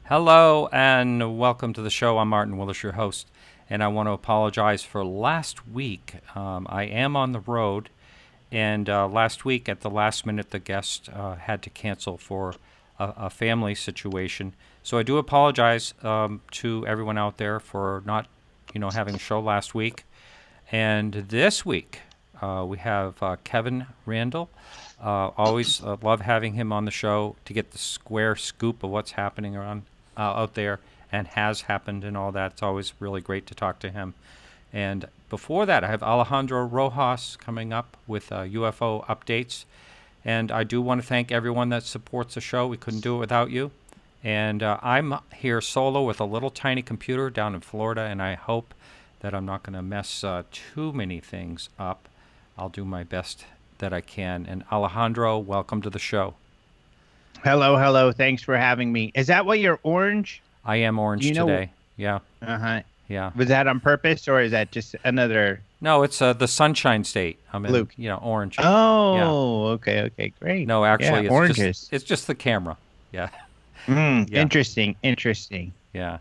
Hello and welcome to the show. I'm Martin Willis, your host, and I want to apologize for last week. I am on the road, and last week at the last minute, the guest had to cancel for a family situation. So I do apologize to everyone out there for not, having a show last week. And this week, we have Kevin Randle. Always love having him on the show to get the square scoop of what's happening around out there and has happened and all that. It's always really great to talk to him. And before that, I have Alejandro Rojas coming up with UFO Updates. And I do want to thank everyone that supports the show. We couldn't do it without you. And I'm here solo with a little tiny computer down in Florida, and I hope that I'm not going to mess too many things up. I'll do my best that I can. And Alejandro, welcome to the show. Hello. Thanks for having me. Is that why you're orange? I am orange today. Yeah. Uh-huh. Yeah. Was that on purpose, or is that just another No, it's the Sunshine State. I'm in, fluke? orange. Yeah. Oh, okay, great. No, Yeah, actually, oranges. it's just the camera. Yeah. Yeah. Interesting. Yeah.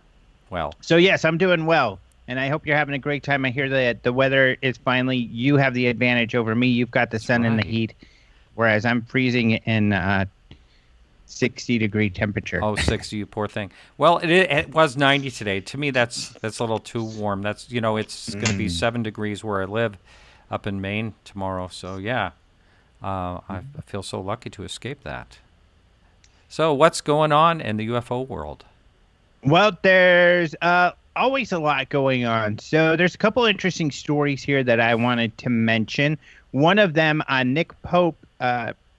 Well. So yes, I'm doing well, and I hope you're having a great time. I hear that the weather is finally, you have the advantage over me. You've got the sun and the heat, whereas I'm freezing in 60-degree temperature. Oh, 60, you poor thing. Well, it was 90 today. To me, that's a little too warm. That's it's going to be 7 degrees where I live, up in Maine tomorrow. So yeah, I feel so lucky to escape that. So what's going on in the UFO world? Well, there's always a lot going on. So there's a couple interesting stories here that I wanted to mention. One of them, Nick Pope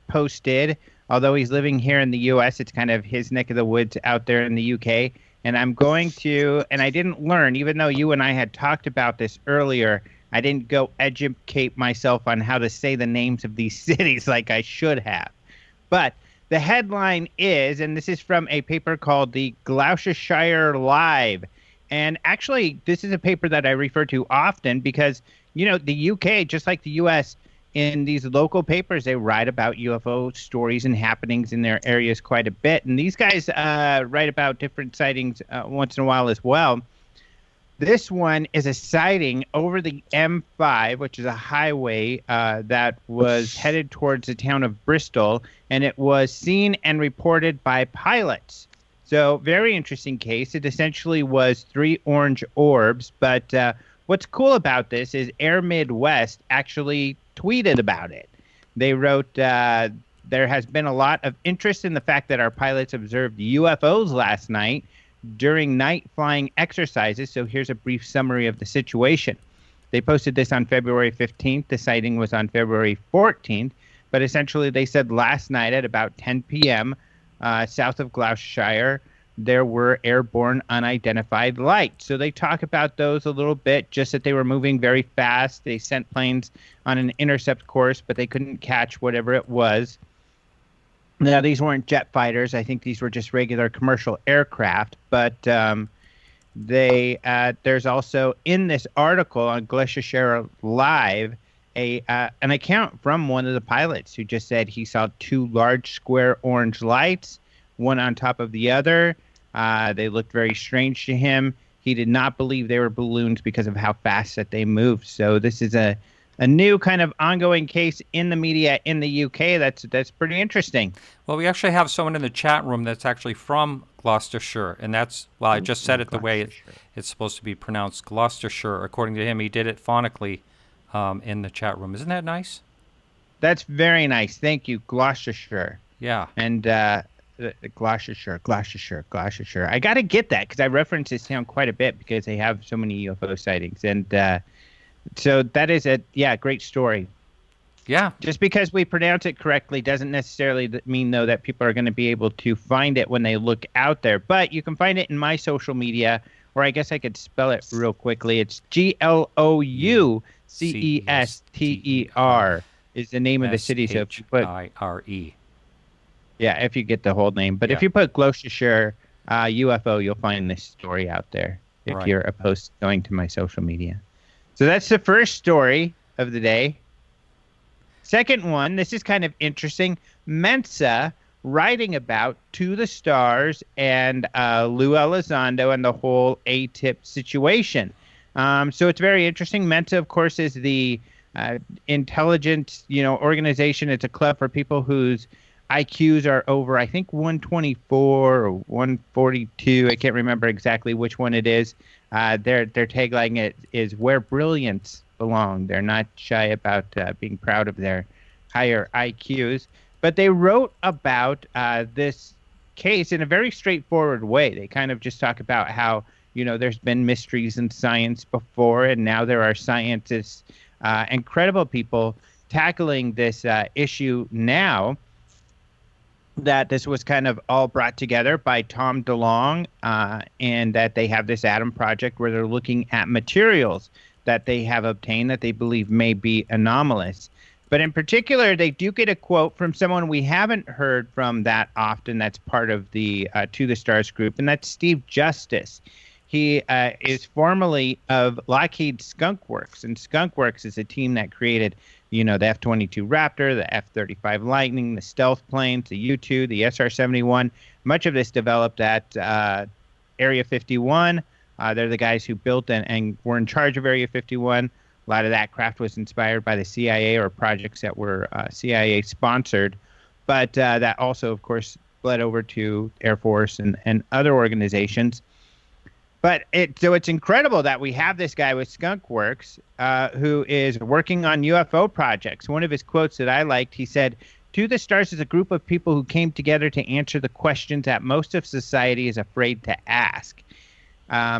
posted. Although he's living here in the U.S., it's kind of his neck of the woods out there in the U.K. And I'm going to, and I didn't learn, even though you and I had talked about this earlier, I didn't go educate myself on how to say the names of these cities like I should have. But the headline is, and this is from a paper called the Gloucestershire Live. And actually, this is a paper that I refer to often because, the U.K., just like the U.S., in these local papers, they write about UFO stories and happenings in their areas quite a bit. And these guys write about different sightings once in a while as well. This one is a sighting over the M5, which is a highway that was headed towards the town of Bristol, and it was seen and reported by pilots. So very interesting case. It essentially was 3 orange orbs, but what's cool about this is Air Midwest actually tweeted about it. They wrote, there has been a lot of interest in the fact that our pilots observed UFOs last night during night flying exercises. So here's a brief summary of the situation. They posted this on February 15th. The sighting was on February 14th. But essentially they said last night at about 10 p.m. South of Gloucestershire, there were airborne unidentified lights. So they talk about those a little bit, just that they were moving very fast. They sent planes on an intercept course, but they couldn't catch whatever it was. Now, these weren't jet fighters. I think these were just regular commercial aircraft. But there's also in this article on Gloucestershire Live an account from one of the pilots who just said he saw 2 large square orange lights, one on top of the other. They looked very strange to him. He did not believe they were balloons because of how fast that they moved. So this is a new kind of ongoing case in the media in the UK. That's pretty interesting. Well, we actually have someone in the chat room that's actually from Gloucestershire, and that's, well, I just said it the way it's supposed to be pronounced, Gloucestershire. According to him, he did it phonically in the chat room. Isn't that nice? That's very nice. Thank you, Gloucestershire. Yeah. And Gloucestershire. I got to get that because I reference this town quite a bit because they have so many UFO sightings. And so that is a great story. Yeah. Just because we pronounce it correctly doesn't necessarily mean, though, that people are going to be able to find it when they look out there. But you can find it in my social media, or I guess I could spell it real quickly. It's Gloucester is the name of the city. So if you put Shire. Yeah, if you get the whole name. But if you put Gloucestershire UFO, you'll find this story out there if you're opposed to going to my social media. So that's the first story of the day. Second one, this is kind of interesting. Mensa writing about To the Stars and Lou Elizondo and the whole ATIP situation. So it's very interesting. Mensa, of course, is the intelligence, organization. It's a club for people whose IQs are over, I think, 124 or 142. I can't remember exactly which one it is. Their tagline is "Where Brilliance Belong." They're not shy about being proud of their higher IQs. But they wrote about this case in a very straightforward way. They kind of just talk about how, there's been mysteries in science before, and now there are scientists, incredible people tackling this issue now, that this was kind of all brought together by Tom DeLonge, and that they have this Atom Project where they're looking at materials that they have obtained that they believe may be anomalous. But in particular, they do get a quote from someone we haven't heard from that often that's part of the To the Stars group, and that's Steve Justice. He is formerly of Lockheed Skunk Works, and Skunk Works is a team that created, the F-22 Raptor, the F-35 Lightning, the stealth planes, the U-2, the SR-71. Much of this developed at Area 51. They're the guys who built and were in charge of Area 51. A lot of that craft was inspired by the CIA or projects that were CIA-sponsored. But that also, of course, bled over to Air Force and other organizations. But so it's incredible that we have this guy with Skunk Works who is working on UFO projects. One of his quotes that I liked, he said, "To the Stars is a group of people who came together to answer the questions that most of society is afraid to ask.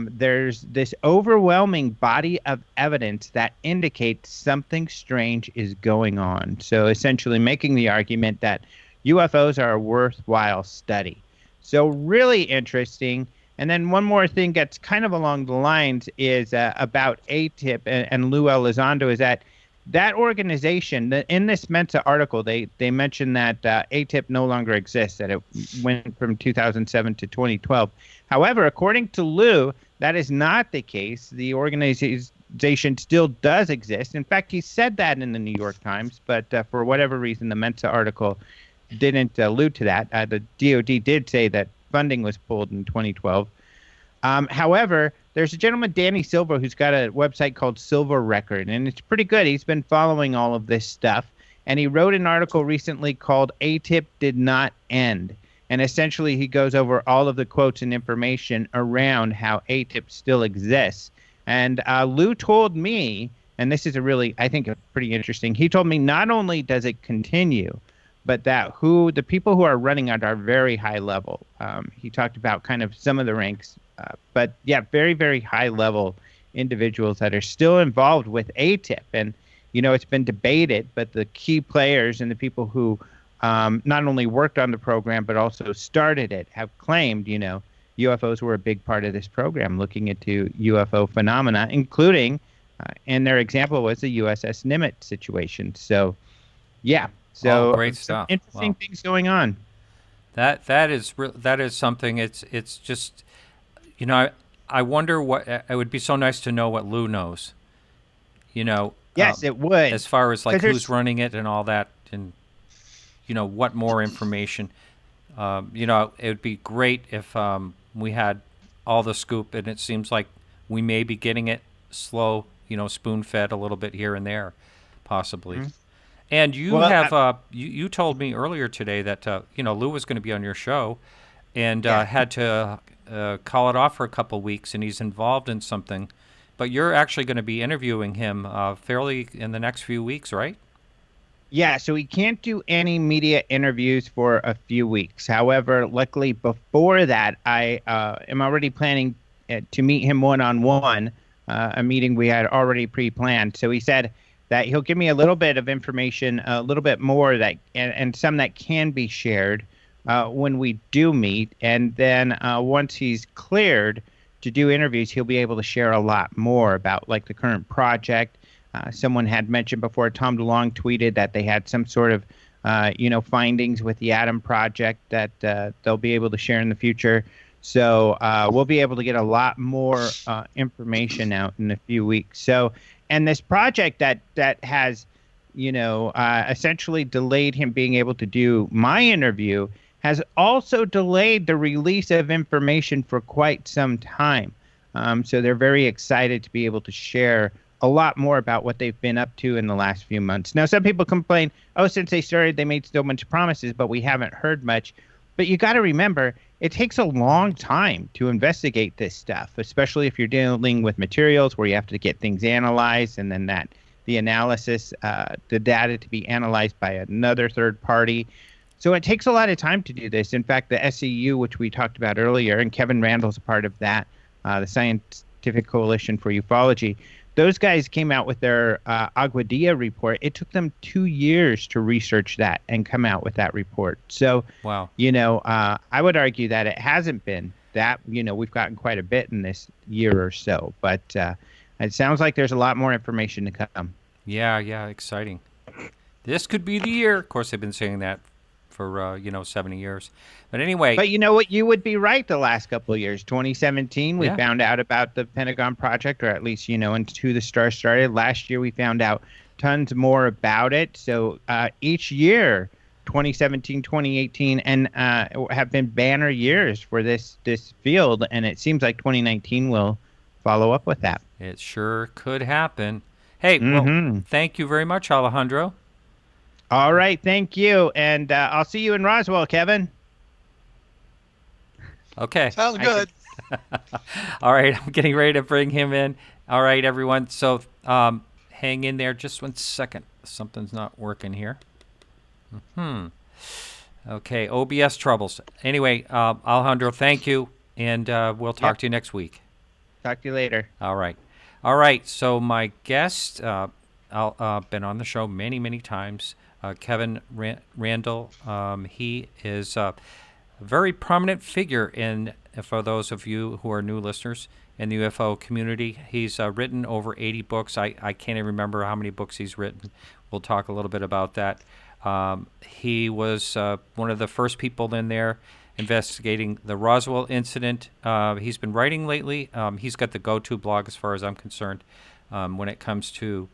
There's this overwhelming body of evidence that indicates something strange is going on." So essentially making the argument that UFOs are a worthwhile study. So really interesting. And then one more thing that's kind of along the lines is about ATIP and Lou Elizondo, is that organization, in this Mensa article, they mentioned that ATIP no longer exists, that it went from 2007 to 2012. However, according to Lou, that is not the case. The organization still does exist. In fact, he said that in the New York Times, but for whatever reason, the Mensa article didn't allude to that. The DOD did say that funding was pulled in 2012. However, there's a gentleman, Danny Silva, who's got a website called Silver Record, and it's pretty good. He's been following all of this stuff, and he wrote an article recently called "ATIP Did Not End." And essentially, he goes over all of the quotes and information around how ATIP still exists. And Lou told me, and this is I think, pretty interesting. He told me not only does it continue, but that the people who are running it are very high level. He talked about kind of some of the ranks, but yeah, very, very high level individuals that are still involved with ATIP. And, it's been debated, but the key players and the people who not only worked on the program, but also started it, have claimed, UFOs were a big part of this program, looking into UFO phenomena, including, and their example was the USS Nimitz situation. So, yeah. So great stuff. Interesting things going on. That is something. It's just, I wonder what it would be so nice to know what Lou knows. Yes, it would. As far as like who's running it and all that, and what more information. It would be great if we had all the scoop, and it seems like we may be getting it slow, spoon-fed a little bit here and there, possibly. Mm-hmm. And you told me earlier today that Lou was going to be on your show, and had to call it off for a couple weeks, and he's involved in something. But you're actually going to be interviewing him fairly in the next few weeks, right? Yeah, so he can't do any media interviews for a few weeks. However, luckily before that, I am already planning to meet him one-on-one, a meeting we had already pre-planned. So he said that he'll give me a little bit of information, a little bit more that and some that can be shared when we do meet. And then once he's cleared to do interviews, he'll be able to share a lot more about like the current project. Someone had mentioned before, Tom DeLonge tweeted that they had some sort of, findings with the Atom Project that they'll be able to share in the future. So we'll be able to get a lot more information out in a few weeks. So, and this project that has, essentially delayed him being able to do my interview has also delayed the release of information for quite some time. So they're very excited to be able to share a lot more about what they've been up to in the last few months. Now, some people complain, oh, since they started, they made so much promises, but we haven't heard much. But you got to remember, it takes a long time to investigate this stuff, especially if you're dealing with materials where you have to get things analyzed and then the analysis, the data to be analyzed by another third party. So it takes a lot of time to do this. In fact, the SCU, which we talked about earlier, and Kevin Randle's a part of that, the Scientific Coalition for Ufology, those guys came out with their Aguadilla report. It took them 2 years to research that and come out with that report. So, Wow. I would argue that it hasn't been that, we've gotten quite a bit in this year or so. But it sounds like there's a lot more information to come. Yeah, exciting. This could be the year. Of course, they've been saying that for 70 years. But anyway. But you know what? You would be right the last couple of years. 2017, we Yeah. found out about the Pentagon project, or at least, into the star started. Last year, we found out tons more about it. So each year, 2017, 2018, and have been banner years for this field. And it seems like 2019 will follow up with that. It sure could happen. Hey, well, Mm-hmm. thank you very much, Alejandro. All right. Thank you. And I'll see you in Roswell, Kevin. Okay. Sounds good. All right, I'm getting ready to bring him in. All right, everyone. So hang in there just 1 second. Something's not working here. Okay, OBS troubles. Anyway, Alejandro, thank you, and we'll talk to you next week. Talk to you later. All right. So my guest, been on the show many times, Kevin Randle. He is a very prominent figure for those of you who are new listeners in the UFO community. He's written over 80 books. I can't even remember how many books he's written. We'll talk a little bit about that. He was one of the first people in there investigating the Roswell incident. He's been writing lately. He's got the go-to blog as far as I'm concerned when it comes to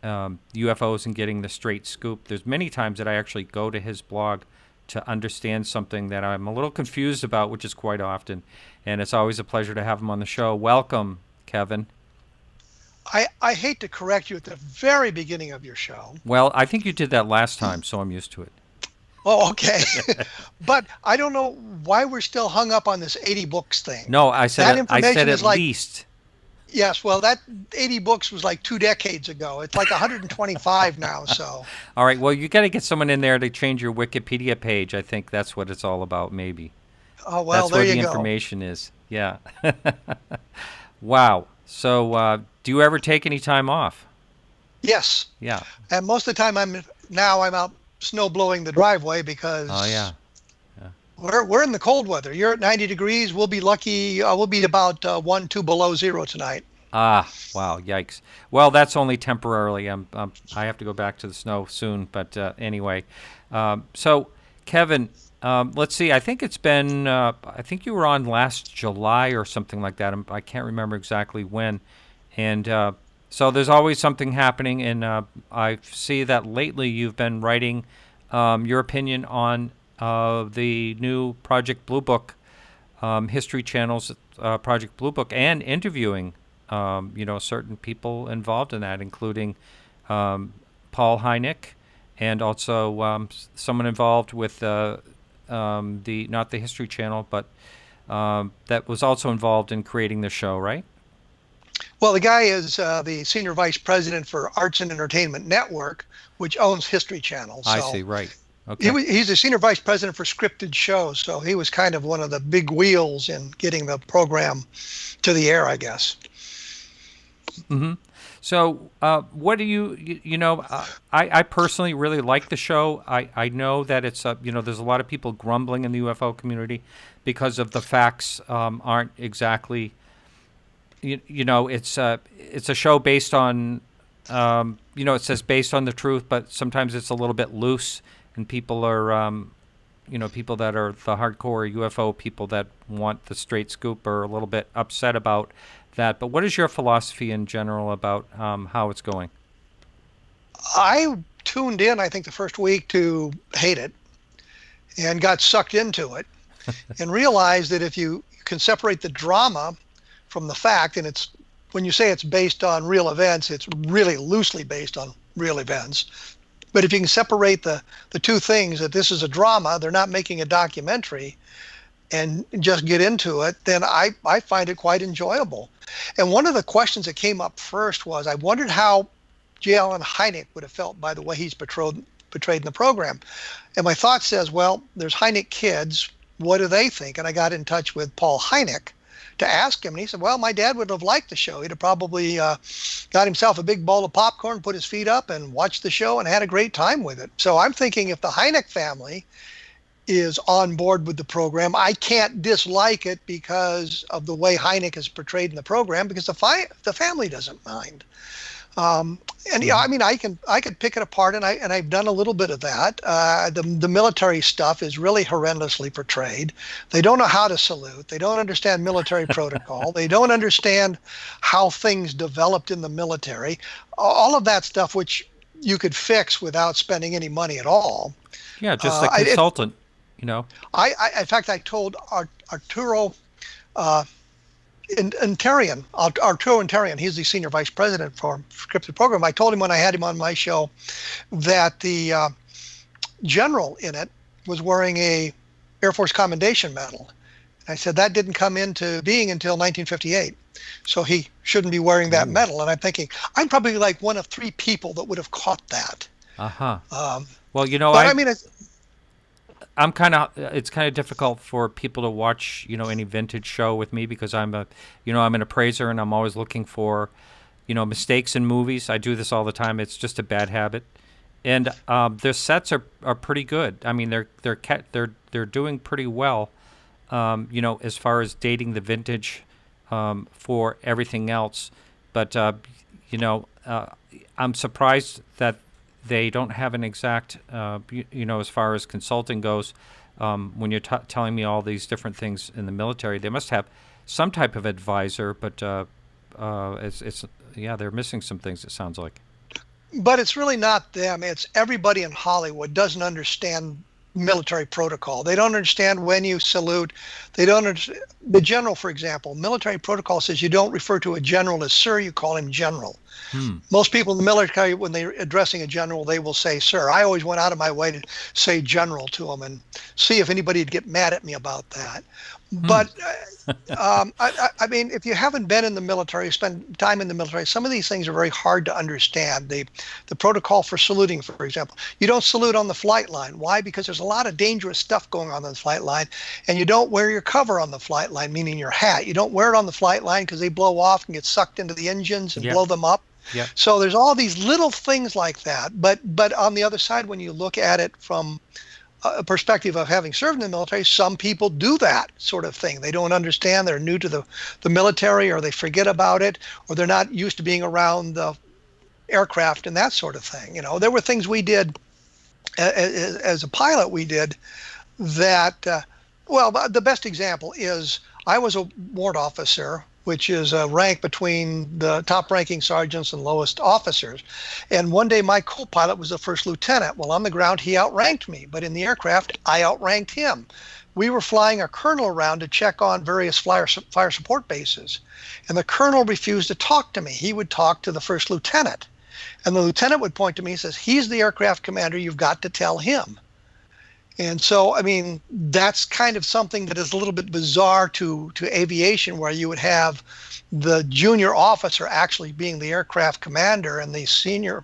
UFOs and getting the straight scoop. There's many times that I actually go to his blog to understand something that I'm a little confused about, which is quite often. And it's always a pleasure to have him on the show. Welcome, Kevin. I hate to correct you at the very beginning of your show. Well, I think you did that last time, so I'm used to it. Oh, okay. But I don't know why we're still hung up on this 80 books thing. No, I said at like, least. Yes, well, that 80 books was like 2 decades ago. It's like 125 now, so. All right, well, you got to get someone in there to change your Wikipedia page. I think that's what it's all about, maybe. Oh, well, that's there where you the go. information is. Yeah. Wow. So do you ever take any time off? Yes. Yeah. And most of the time I'm out snow blowing the driveway because Oh, yeah. we're in the cold weather. You're at 90 degrees. We'll be lucky. We'll be about 1, 2 below zero tonight. Ah, wow, yikes. Well, that's only temporarily. I have to go back to the snow soon, but anyway. So, Kevin, let's see. I think it's been, I think you were on last July or something like that. I can't remember exactly when. And so there's always something happening, and I see that lately you've been writing your opinion on the new Project Blue Book, History Channel's Project Blue Book, and interviewing certain people involved in that, including Paul Hynek, and also someone involved with not the History Channel, but that was also involved in creating the show, right? Well, the guy is the senior vice president for Arts and Entertainment Network, which owns History Channel. So I see, right. Okay. he's the senior vice president for scripted shows, so he was kind of one of the big wheels in getting the program to the air, I guess. Mm-hmm. So what do I personally really like the show. I know that it's there's a lot of people grumbling in the UFO community because of the facts aren't exactly it's a show based on it says based on the truth, but sometimes it's a little bit loose, and people are people that are the hardcore UFO people that want the straight scoop are a little bit upset about that. But what is your philosophy in general about how it's going? I tuned in, I think, the first week to hate it. and got sucked into it and realized that if you can separate the drama from the fact, and it's when you say it's based on real events, it's really loosely based on real events. But if you can separate the two things, that this is a drama, they're not making a documentary, and just get into it, then I find it quite enjoyable. And one of the questions that came up first was, I wondered how J. Allen Hynek would have felt by the way he's portrayed in the program. And my thought says, well, there's Hynek kids. What do they think? And I got in touch with Paul Hynek to ask him. And he said, well, my dad would have liked the show. He'd have probably got himself a big bowl of popcorn, put his feet up, and watched the show and had a great time with it. So I'm thinking if the Hynek family is on board with the program, I can't dislike it because of the way Hynek is portrayed in the program, because the family doesn't mind. And yeah, I mean, I could pick it apart, and I've done a little bit of that. The military stuff is really horrendously portrayed. They don't know how to salute. They don't understand military protocol. They don't understand how things developed in the military. All of that stuff, which you could fix without spending any money at all. Yeah, just a consultant, you know. In fact, I told Arturo Intarian, he's the senior vice president for scripted program. I told him when I had him on my show that the general in it was wearing a Air Force Commendation Medal. And I said that didn't come into being until 1958. So he shouldn't be wearing that medal. And I'm thinking, I'm probably like one of 3 people that would have caught that. Well, you know, but I mean, it's kind of difficult for people to watch, you know, any vintage show with me, because I'm an appraiser, and I'm always looking for, you know, mistakes in movies. I do this all the time. It's just a bad habit. And their sets are pretty good. I mean, they're doing pretty well, you know, as far as dating the vintage for everything else. But you know, I'm surprised that they don't have an exact, you know, as far as consulting goes. When you're telling me all these different things in the military, they must have some type of advisor, but they're missing some things, it sounds like. But it's really not them. It's everybody in Hollywood doesn't understand military protocol. They don't understand when you salute. They don't understand. The general, for example, military protocol says you don't refer to a general as sir, you call him general. Most people in the military, when they're addressing a general, they will say sir. I always went out of my way to say general to them and see if anybody would get mad at me about that. But I mean, if you haven't been in the military, spent time in the military, some of these things are very hard to understand. The protocol for saluting, for example, you don't salute on the flight line. Why? Because there's a lot of dangerous stuff going on the flight line, and you don't wear your cover on the flight line, meaning your hat. You don't wear it on the flight line because they blow off and get sucked into the engines and blow them up. Yeah. So there's all these little things like that. But on the other side, when you look at it from a perspective of having served in the military, some people do that sort of thing. They don't understand. They're new to the military, or they forget about it, or they're not used to being around the aircraft and that sort of thing. You know, there were things we did as a pilot. We did that. Well, the best example is I was a warrant officer, which is a rank between the top-ranking sergeants and lowest officers. And one day my co-pilot was a first lieutenant. Well, on the ground, he outranked me, but in the aircraft, I outranked him. We were flying a colonel around to check on various fire support bases, and the colonel refused to talk to me. He would talk to the first lieutenant, and the lieutenant would point to me and says, he's the aircraft commander, you've got to tell him. And so, I mean, that's kind of something that is a little bit bizarre to aviation, where you would have the junior officer actually being the aircraft commander and the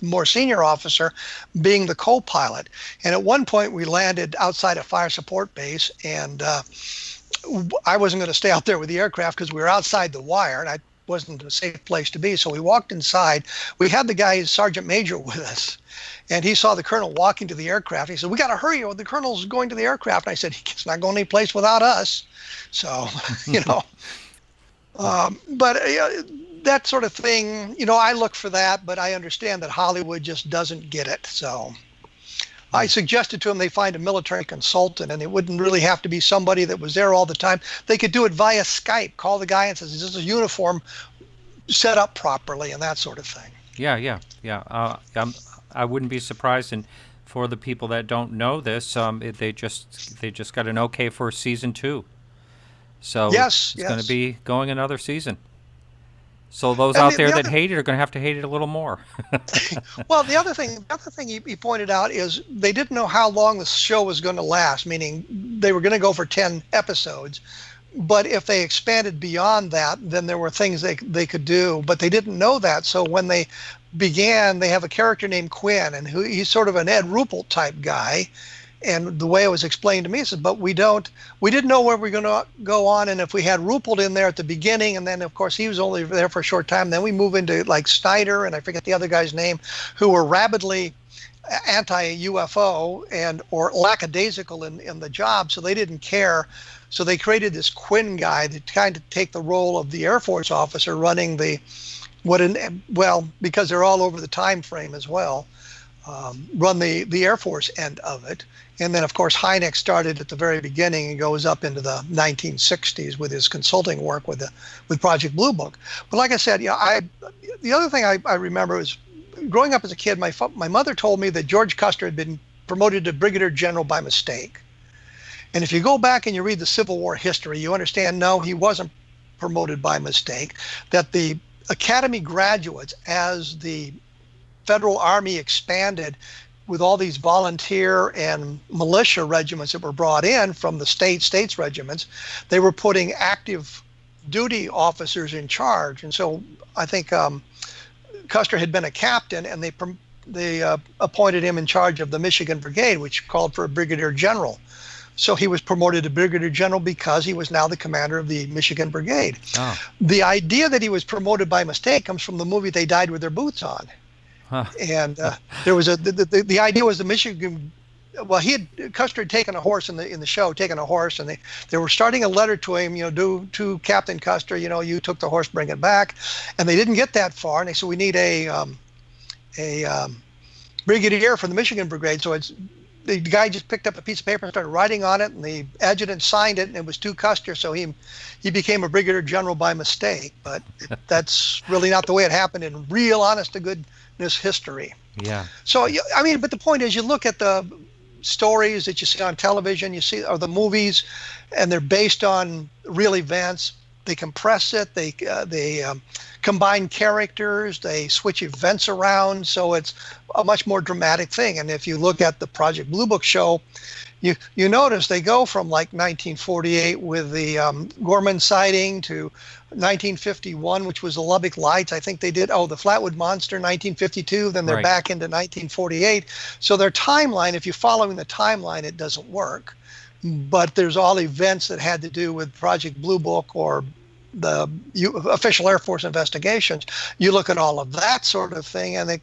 more senior officer being the co-pilot. And at one point we landed outside a fire support base, and I wasn't going to stay out there with the aircraft because we were outside the wire, and I wasn't a safe place to be. So we walked inside. We had the guy, Sergeant Major, with us. And he saw the colonel walking to the aircraft. He said, we got to hurry, or the colonel's going to the aircraft. And I said, he's not going any place without us. So, you know, but that sort of thing, you know, I look for that, but I understand that Hollywood just doesn't get it. So I suggested to them they find a military consultant, and it wouldn't really have to be somebody that was there all the time. They could do it via Skype, call the guy and says, is this a uniform set up properly, and that sort of thing. Yeah. I wouldn't be surprised. And for the people that don't know this, they just got an okay for season 2, so Yes, it's going to yes. be going another season. So those And out the, there the that other hate it are going to have to hate it a little more. well, the other thing he pointed out is they didn't know how long the show was going to last, meaning they were going to go for 10 episodes. But if they expanded beyond that, then there were things they could do, but they didn't know that. So when they began, they have a character named Quinn, and he's sort of an Ed Ruppelt type guy. And the way it was explained to me is, but we didn't know where we were going to go on. And if we had Ruppelt in there at the beginning, and then of course he was only there for a short time, then we move into like Snyder and I forget the other guy's name, who were rabidly anti-UFO and or lackadaisical in the job, so they didn't care. So they created this Quinn guy to kind of take the role of the Air Force officer running because they're all over the time frame as well, run the Air Force end of it. And then, of course, Hynek started at the very beginning and goes up into the 1960s with his consulting work with Project Blue Book. But like I said, the other thing I remember is growing up as a kid, my mother told me that George Custer had been promoted to brigadier general by mistake. And if you go back and you read the Civil War history, you understand, no, he wasn't promoted by mistake, that the Academy graduates, as the Federal Army expanded with all these volunteer and militia regiments that were brought in from the states regiments, they were putting active duty officers in charge. And so I think Custer had been a captain, and they appointed him in charge of the Michigan Brigade, which called for a brigadier general. So he was promoted to brigadier general because he was now the commander of the Michigan Brigade. Oh. The idea that he was promoted by mistake comes from the movie They Died with Their Boots On. Huh. And there was the idea was the Michigan. Well, Custer had taken a horse in the show, and they were starting a letter to him, to Captain Custer, you took the horse, bring it back, and they didn't get that far, and they said we need a brigadier for the Michigan Brigade. So the guy just picked up a piece of paper and started writing on it, and the adjutant signed it, and it was to Custer, so he became a brigadier general by mistake. But that's really not the way it happened in real, honest to goodness history. Yeah. So but the point is, you look at the stories that you see on television, or the movies, and they're based on real events. They compress it. They combine characters. They switch events around, so it's a much more dramatic thing. And if you look at the Project Blue Book show, you notice they go from like 1948 with the Gorman sighting to 1951, which was the Lubbock Lights. I think they did the Flatwood Monster 1952. Then they're back into 1948. So their timeline, if you're following the timeline, it doesn't work. But there's all events that had to do with Project Blue Book or the official Air Force investigations. You look at all of that sort of thing, and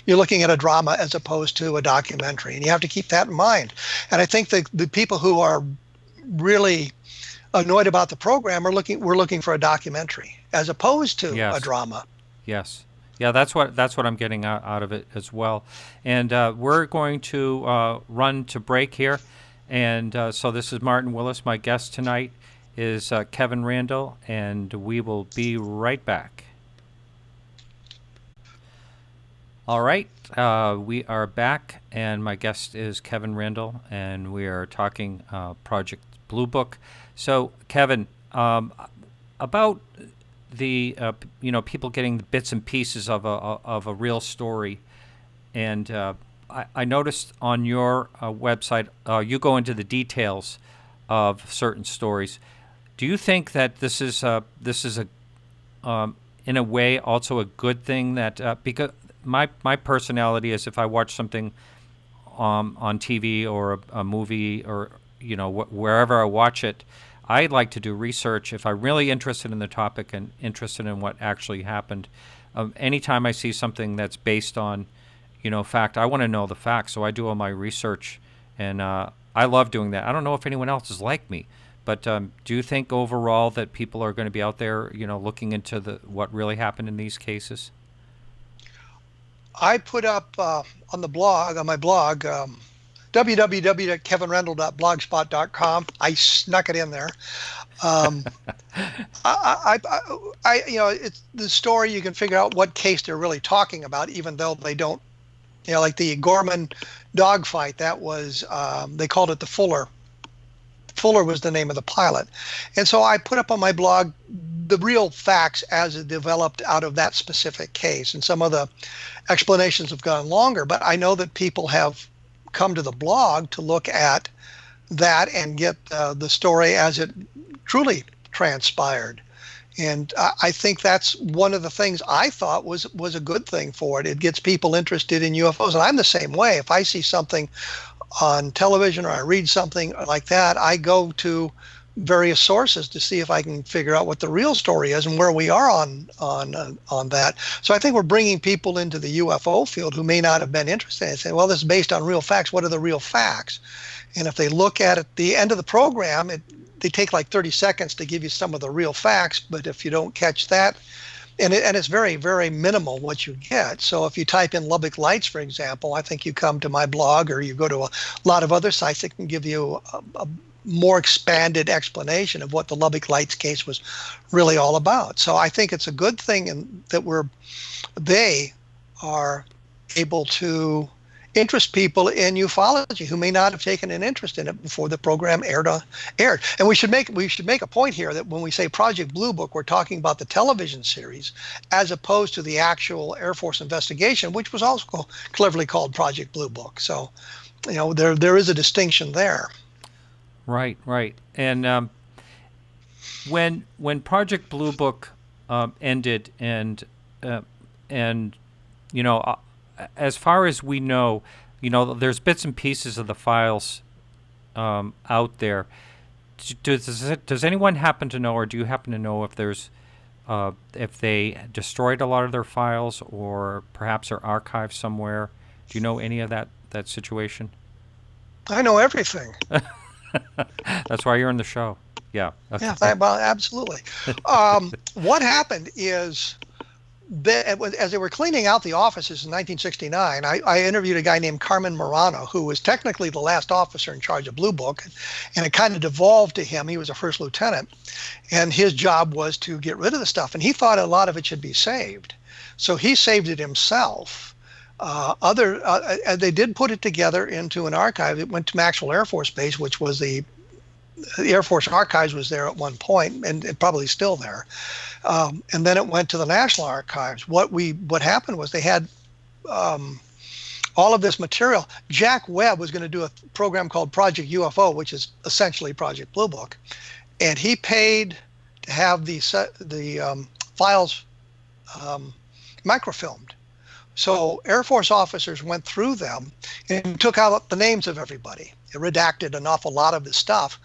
you're looking at a drama as opposed to a documentary, and you have to keep that in mind. And I think the people who are really annoyed about the program we're looking for a documentary as opposed to a drama. Yes. Yeah, that's what I'm getting out of it as well. And we're going to run to break here. And so this is Martin Willis. My guest tonight is Kevin Randle, and we will be right back. All right, we are back, and my guest is Kevin Randle, and we are talking Project Blue Book. So, Kevin, about the people getting the bits and pieces of a real story, and I noticed on your website you go into the details of certain stories. Do you think that this is in a way also a good thing that because my personality is if I watch something on TV or a movie or wherever I watch it, I like to do research if I'm really interested in the topic and interested in what actually happened. Anytime I see something that's based on fact, I want to know the facts, so I do all my research, and I love doing that. I don't know if anyone else is like me, but do you think overall that people are going to be out there looking into what really happened in these cases? I put up on my blog, www.kevinrandle.blogspot.com. I snuck it in there. It's the story. You can figure out what case they're really talking about, even though they don't like the Gorman dogfight. That was they called it the Fuller. Fuller was the name of the pilot. And so I put up on my blog the real facts as it developed out of that specific case. And some of the explanations have gone longer, but I know that people have come to the blog to look at that and get the story as it truly transpired. And I think that's one of the things I thought was a good thing for it. It gets people interested in UFOs. And I'm the same way. If I see something on television or I read something like that, I go to various sources to see if I can figure out what the real story is and where we are on that. So I think we're bringing people into the UFO field who may not have been interested and say, well, this is based on real facts. What are the real facts? And if they look at the end of the program, they take like 30 seconds to give you some of the real facts. But if you don't catch that, and it's very, very minimal what you get. So if you type in Lubbock Lights, for example, I think you come to my blog or you go to a lot of other sites that can give you a more expanded explanation of what the Lubbock Lights case was really all about. So I think it's a good thing that they are able to interest people in ufology who may not have taken an interest in it before the program aired. And we should make a point here that when we say Project Blue Book, we're talking about the television series as opposed to the actual Air Force investigation, which was also cleverly called Project Blue Book. So, there is a distinction there. Right. And when Project Blue Book ended, and as far as we know, there's bits and pieces of the files out there. Does anyone happen to know, or do you happen to know if they destroyed a lot of their files, or perhaps are archived somewhere? Do you know any of that situation? I know everything. That's why you're on the show. Yeah. Okay. Yeah, absolutely. What happened is, as they were cleaning out the offices in 1969, I interviewed a guy named Carmen Morano, who was technically the last officer in charge of Blue Book, and it kind of devolved to him. He was a first lieutenant, and his job was to get rid of the stuff, and he thought a lot of it should be saved. So he saved it himself. They did put it together into an archive. It went to Maxwell Air Force Base, which was the Air Force Archives was there at one point, and it probably still there. And then it went to the National Archives. What happened was they had all of this material. Jack Webb was going to do a program called Project UFO, which is essentially Project Blue Book, and he paid to have the files microfilmed. So Air Force officers went through them and took out the names of everybody. It redacted an awful lot of the stuff.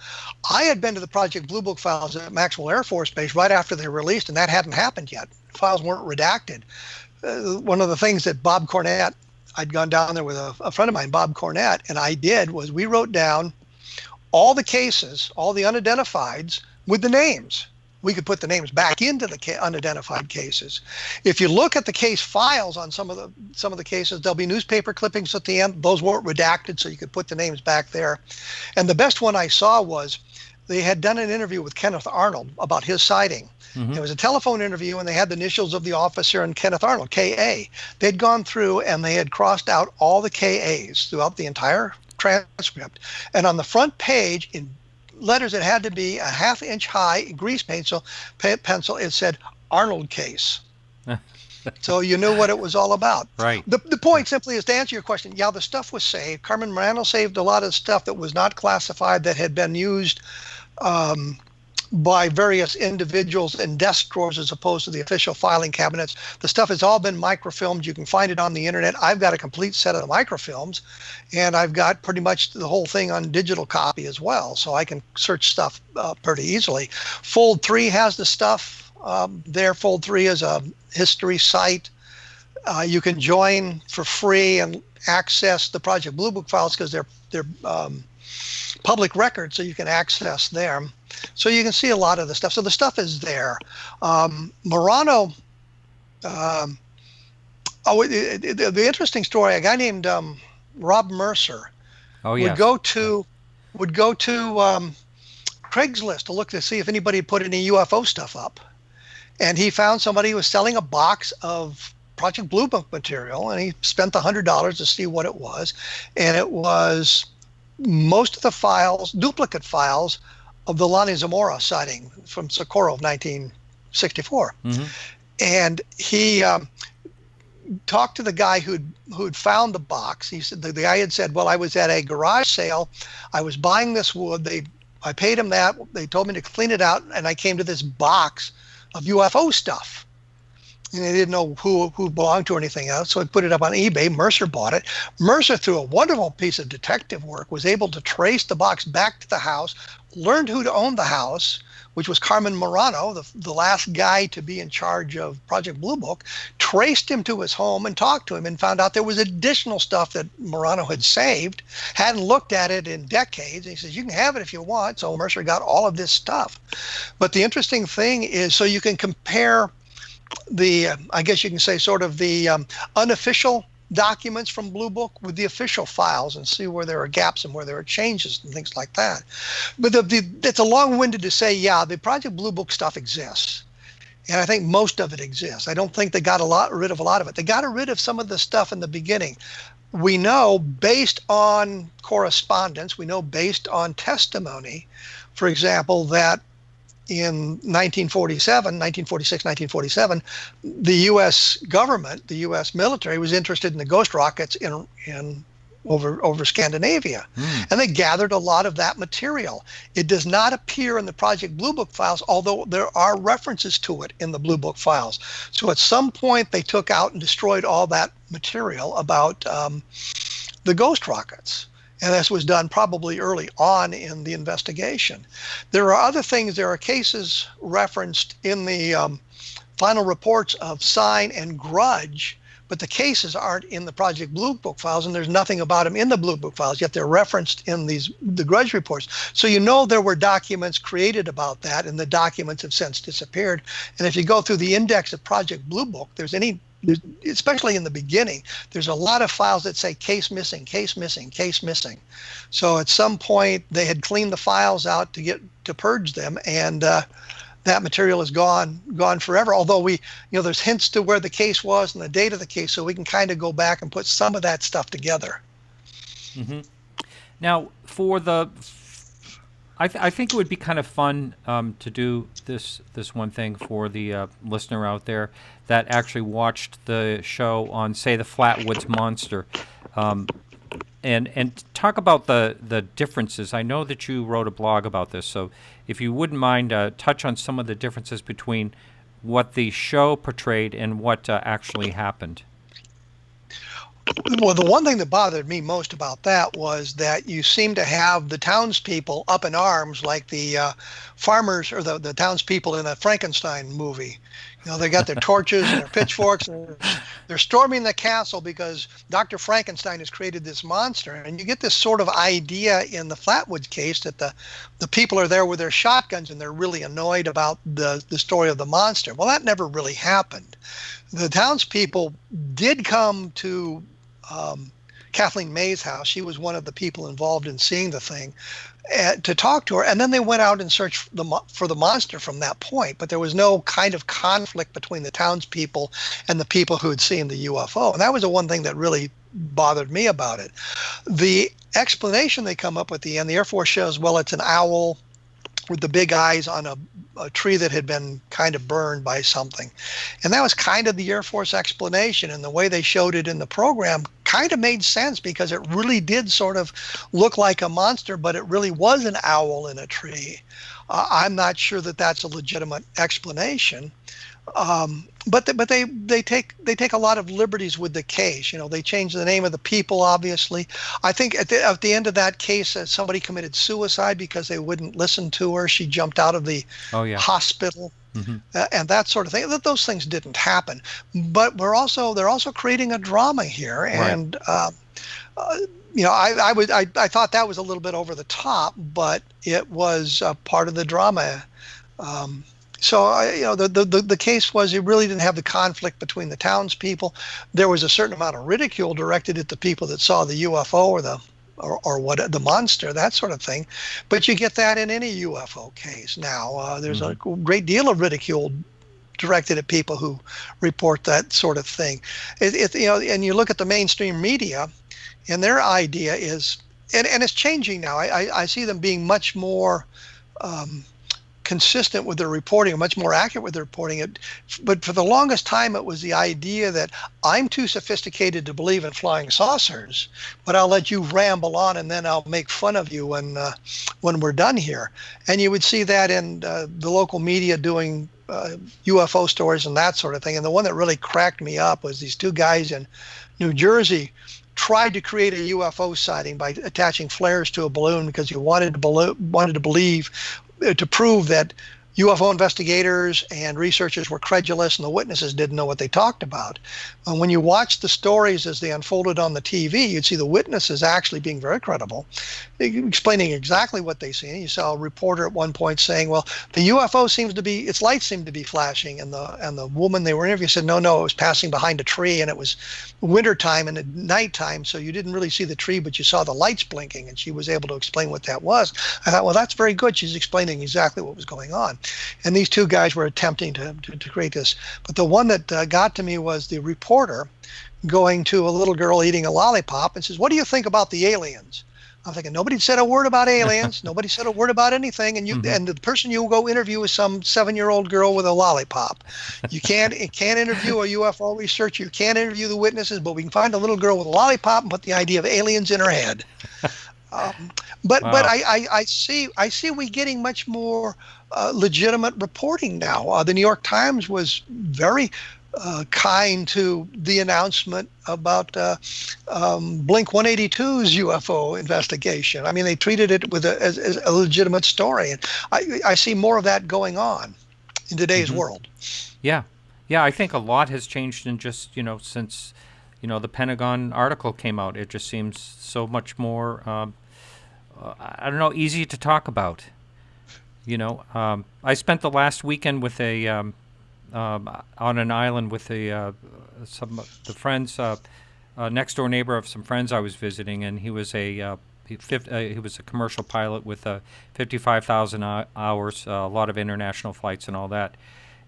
I had been to the Project Blue Book files at Maxwell Air Force Base right after they were released, and that hadn't happened yet. The files weren't redacted. One of the things that Bob Cornett, I'd gone down there with a friend of mine, Bob Cornett, and I did was we wrote down all the cases, all the unidentifieds with the names. We could put the names back into the unidentified cases. If you look at the case files on some of the cases, there'll be newspaper clippings at the end. Those weren't redacted, so you could put the names back there. And the best one I saw was they had done an interview with Kenneth Arnold about his sighting. Mm-hmm. It was a telephone interview, and they had the initials of the officer and Kenneth Arnold, K.A. They'd gone through and they had crossed out all the K.A.s throughout the entire transcript. And on the front page, in letters that had to be a half-inch high grease pencil, it said Arnold case. So you knew what it was all about. Right. The point simply is to answer your question. Yeah, the stuff was saved. Carmen Morano saved a lot of stuff that was not classified that had been used by various individuals in desk drawers as opposed to the official filing cabinets. The stuff has all been microfilmed. You can find it on the internet. I've got a complete set of the microfilms, and I've got pretty much the whole thing on digital copy as well, so I can search stuff pretty easily. Fold 3 has the stuff there. Fold 3 is a history site. You can join for free and access the Project Blue Book files because they're public records, so you can access them. So you can see a lot of the stuff. So the stuff is there. Morano, the interesting story, a guy named Rob Mercer would go to Craigslist to look to see if anybody had put any UFO stuff up. And he found somebody who was selling a box of Project Blue Book material, and he spent the $100 to see what it was, and it was most of the files, duplicate files, of the Lonnie Zamora sighting from Socorro of 1964. Mm-hmm. And he talked to the guy who'd found the box. He said the guy had said, "Well, I was at a garage sale. I was buying this wood. I paid him that. They told me to clean it out, and I came to this box of UFO stuff." And they didn't know who belonged to or anything else, so I put it up on eBay. Mercer bought it. Mercer, through a wonderful piece of detective work, was able to trace the box back to the house, learned who owned the house, which was Carmen Morano, the last guy to be in charge of Project Blue Book, traced him to his home and talked to him and found out there was additional stuff that Morano had saved, hadn't looked at it in decades. And he says, "You can have it if you want." So Mercer got all of this stuff. But the interesting thing is, so you can compare the, I guess you can say, sort of the unofficial documents from Blue Book with the official files and see where there are gaps and where there are changes and things like that. But it's a long-winded to say, yeah, the Project Blue Book stuff exists. And I think most of it exists. I don't think they got rid of a lot of it. They got rid of some of the stuff in the beginning. We know, based on correspondence, we know based on testimony, for example, that in 1946, 1947, the U.S. government, the U.S. military, was interested in the ghost rockets in over Scandinavia. And they gathered a lot of that material. It does not appear in the Project Blue Book files, although there are references to it in the Blue Book files. So at some point, they took out and destroyed all that material about the ghost rockets. And this was done probably early on in the investigation. There are other things. There are cases referenced in the final reports of Sign and Grudge, but the cases aren't in the Project Blue Book files, and there's nothing about them in the Blue Book files, yet they're referenced in the Grudge reports. So you know there were documents created about that, and the documents have since disappeared. And if you go through the index of Project Blue Book, especially in the beginning, there's a lot of files that say case missing, case missing, case missing. So at some point they had cleaned the files out to purge them, and that material is gone forever. Although there's hints to where the case was and the date of the case, so we can kind of go back and put some of that stuff together. Mm-hmm. Now, I think it would be kind of fun to do this one thing for the listener out there that actually watched the show on, say, the Flatwoods Monster, and talk about the differences. I know that you wrote a blog about this, so if you wouldn't mind, touch on some of the differences between what the show portrayed and what actually happened. Well, the one thing that bothered me most about that was that you seem to have the townspeople up in arms, like the farmers or the townspeople in the Frankenstein movie. They got their torches and their pitchforks, and they're storming the castle because Dr. Frankenstein has created this monster. And you get this sort of idea in the Flatwoods case that the people are there with their shotguns and they're really annoyed about the story of the monster. Well, that never really happened. The townspeople did come to Kathleen May's house. She was one of the people involved in seeing the thing, to talk to her, and then they went out and searched for the monster from that point. But there was no kind of conflict between the townspeople and the people who had seen the UFO, and that was the one thing that really bothered me about it. The explanation they come up with at the end, the Air Force shows, well, it's an owl with the big eyes on a tree that had been kind of burned by something. And that was kind of the Air Force explanation, and the way they showed it in the program kind of made sense because it really did sort of look like a monster, but it really was an owl in a tree. I'm not sure that that's a legitimate explanation. But they take a lot of liberties with the case. They change the name of the people, obviously. I think at the end of that case, somebody committed suicide because they wouldn't listen to her. She jumped out of the hospital, and that sort of thing. Those things didn't happen. But they're also creating a drama here, and I thought that was a little bit over the top, but it was part of the drama. So the case was, it really didn't have the conflict between the townspeople. There was a certain amount of ridicule directed at the people that saw the UFO or what the monster, that sort of thing. But you get that in any UFO case now. There's a great deal of ridicule directed at people who report that sort of thing. And you look at the mainstream media, and their idea is, and it's changing now. I see them being much more consistent with their reporting, much more accurate with their reporting. But for the longest time, it was the idea that I'm too sophisticated to believe in flying saucers, but I'll let you ramble on, and then I'll make fun of you when we're done here. And you would see that in the local media doing UFO stories and that sort of thing. And the one that really cracked me up was these two guys in New Jersey tried to create a UFO sighting by attaching flares to a balloon because you wanted to believe, to prove that UFO investigators and researchers were credulous and the witnesses didn't know what they talked about. And when you watch the stories as they unfolded on the TV, you'd see the witnesses actually being very credible, explaining exactly what they see. You saw a reporter at one point saying, well, the UFO its lights seemed to be flashing. And the woman they were interviewing said, no, it was passing behind a tree, and it was wintertime and at nighttime, so you didn't really see the tree, but you saw the lights blinking, and she was able to explain what that was. I thought, well, that's very good. She's explaining exactly what was going on. And these two guys were attempting to create this. But the one that got to me was the reporter going to a little girl eating a lollipop and says, what do you think about the aliens? I'm thinking, nobody said a word about aliens. Nobody said a word about anything. And and the person you go interview is some 7-year-old girl with a lollipop. You can't interview a UFO researcher. You can't interview the witnesses, but we can find a little girl with a lollipop and put the idea of aliens in her head. But I see we getting much more legitimate reporting now. The New York Times was very kind to the announcement about Blink 182's UFO investigation. I mean, they treated it as a legitimate story, and I see more of that going on in today's world. Yeah, I think a lot has changed in just since the Pentagon article came out. It just seems so much more I don't know, easy to talk about. I spent the last weekend with on an island with some of the friends, next door neighbor of some friends I was visiting, and he was he was a commercial pilot with 55,000 hours, a lot of international flights and all that.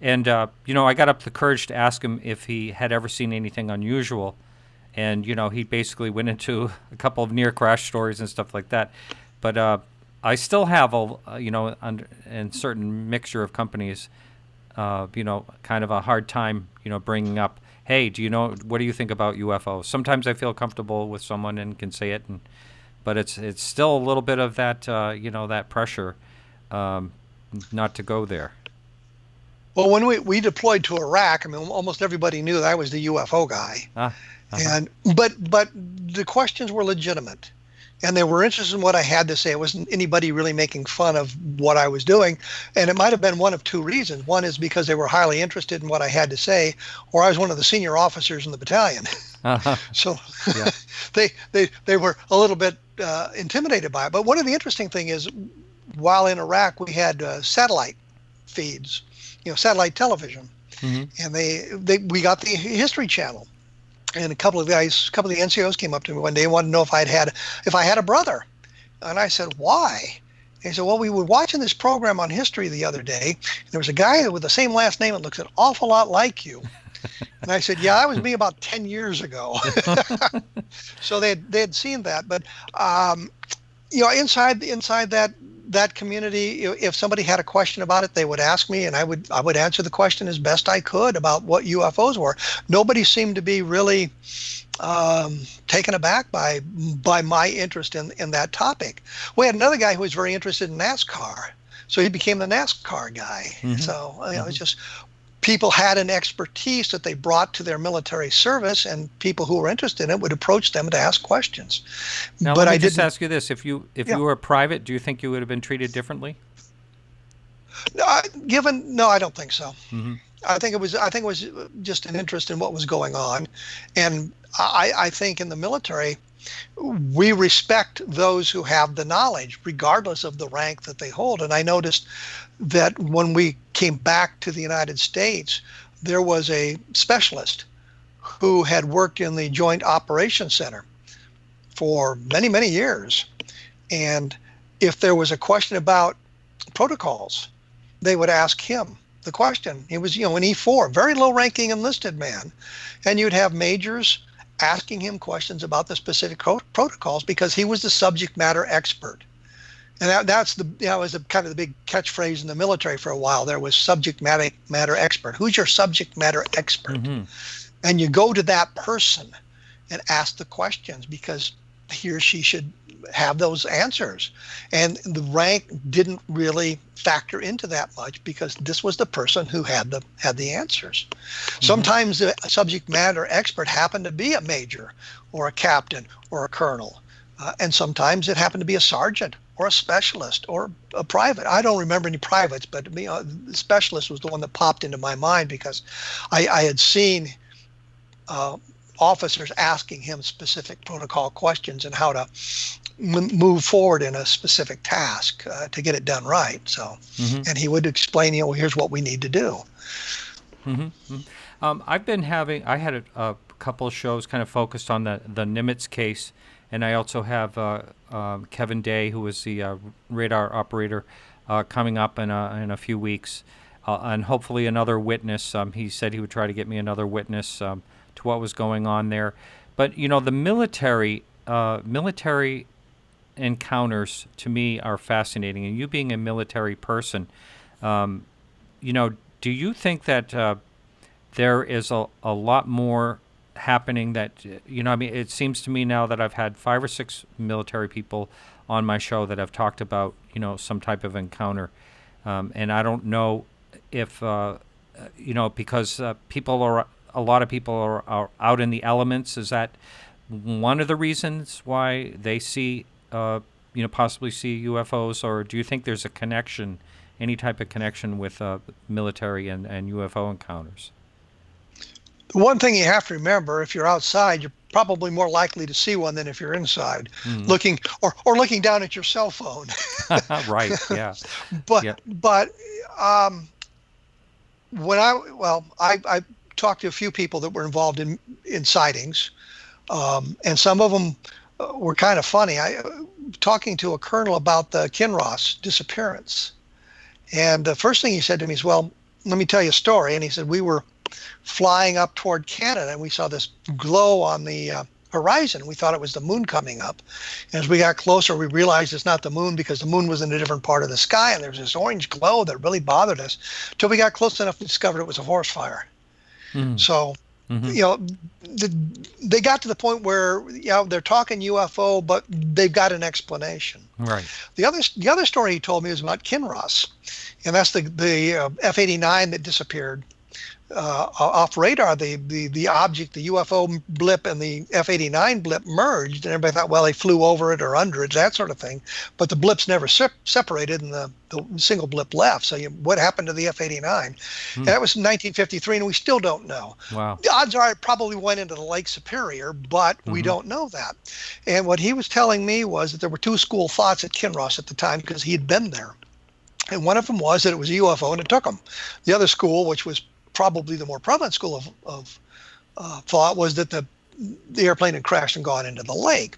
And I got up the courage to ask him if he had ever seen anything unusual. And, he basically went into a couple of near crash stories and stuff like that. But I still have, in certain mixture of companies, kind of a hard time, bringing up, hey, what do you think about UFOs? Sometimes I feel comfortable with someone and can say it, but it's still a little bit of that, that pressure not to go there. Well, when we deployed to Iraq, I mean, almost everybody knew that I was the UFO guy. But the questions were legitimate, and they were interested in what I had to say. It wasn't anybody really making fun of what I was doing, and it might have been one of two reasons. One is because they were highly interested in what I had to say, or I was one of the senior officers in the battalion. So yeah. they were a little bit intimidated by it. But one of the interesting thing is, while in Iraq, we had satellite feeds, satellite television, and we got the History Channel. And a couple of the NCOs came up to me one day and wanted to know if I had a brother. And I said, why? And he said, well, we were watching this program on history the other day, and there was a guy with the same last name that looks an awful lot like you. And I said, yeah, that was me about 10 years ago. So they had seen that. But, inside that community, if somebody had a question about it, they would ask me, and I would answer the question as best I could about what UFOs were. Nobody seemed to be really taken aback by my interest in that topic. We had another guy who was very interested in NASCAR, so he became the NASCAR guy. So it's just people had an expertise that they brought to their military service, and people who were interested in it would approach them to ask questions. Now, but let me just ask you this: if you were a private, do you think you would have been treated differently? No, I don't think so. I think it was just an interest in what was going on, and I think in the military, we respect those who have the knowledge, regardless of the rank that they hold. And I noticed that when we came back to the United States, there was a specialist who had worked in the Joint Operations Center for many, many years. And if there was a question about protocols, they would ask him. the question. He was, an E4, very low-ranking enlisted man, and you'd have majors asking him questions about the specific protocols because he was the subject matter expert. And that was kind of the big catchphrase in the military for a while. There was subject matter expert. Who's your subject matter expert? Mm-hmm. And you go to that person and ask the questions because he or she should have those answers. And the rank didn't really factor into that much because this was the person who had the answers. Mm-hmm. Sometimes the subject matter expert happened to be a major or a captain or a colonel. And sometimes it happened to be a sergeant or a specialist or a private. I don't remember any privates, but the specialist was the one that popped into my mind because I had seen officers asking him specific protocol questions and how to move forward in a specific task to get it done right. So, mm-hmm. And he would explain, here's what we need to do. Mm-hmm. I had a couple of shows kind of focused on the Nimitz case, and I also have Kevin Day, who was the radar operator, coming up in a few weeks, and hopefully another witness. He said he would try to get me another witness to what was going on there. But the military encounters to me are fascinating. And you being a military person, do you think that there is a lot more happening that, it seems to me now that I've had 5 or 6 military people on my show that have talked about, some type of encounter. And I don't know if, because a lot of people are out in the elements. Is that one of the reasons why they see, possibly see UFOs? Or do you think there's a connection, any type of connection with military and UFO encounters? The one thing you have to remember, if you're outside, you're probably more likely to see one than if you're inside, looking or looking down at your cell phone. Right. Yeah. But when I talked to a few people that were involved in sightings, and some of them were kind of funny. Talking to a colonel about the Kinross disappearance, and the first thing he said to me is, "Well, let me tell you a story." And he said, we were flying up toward Canada and we saw this glow on the horizon. We thought it was the moon coming up. And as we got closer, we realized it's not the moon because the moon was in a different part of the sky, and there was this orange glow that really bothered us till we got close enough to discover it was a forest fire. So, they got to the point where they're talking UFO, but they've got an explanation. Right. The other story he told me was about Kinross, and that's the F-89 that disappeared off radar. The object, the UFO blip and the F-89 blip merged, and everybody thought, well, they flew over it or under it, that sort of thing. But the blips never separated, and the single blip left. So what happened to the F-89? And that was in 1953, and we still don't know. Wow. The odds are it probably went into the Lake Superior, but we don't know that. And what he was telling me was that there were 2 school of thoughts at Kinross at the time because he had been there. And one of them was that it was a UFO and it took him. The other school, which was probably the more prevalent school of thought, was that the airplane had crashed and gone into the lake.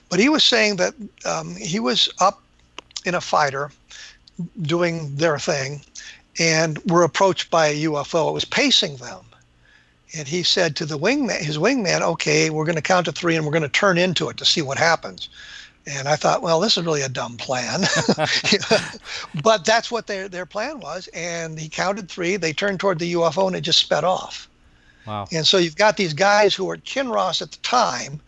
But he was saying that he was up in a fighter doing their thing and were approached by a UFO. It was pacing them. And he said to his wingman, okay, we're going to count to 3 and we're going to turn into it to see what happens. And I thought, well, this is really a dumb plan. But that's what their plan was. And he counted 3. They turned toward the UFO and it just sped off. Wow. And so you've got these guys who were at Kinross at the time,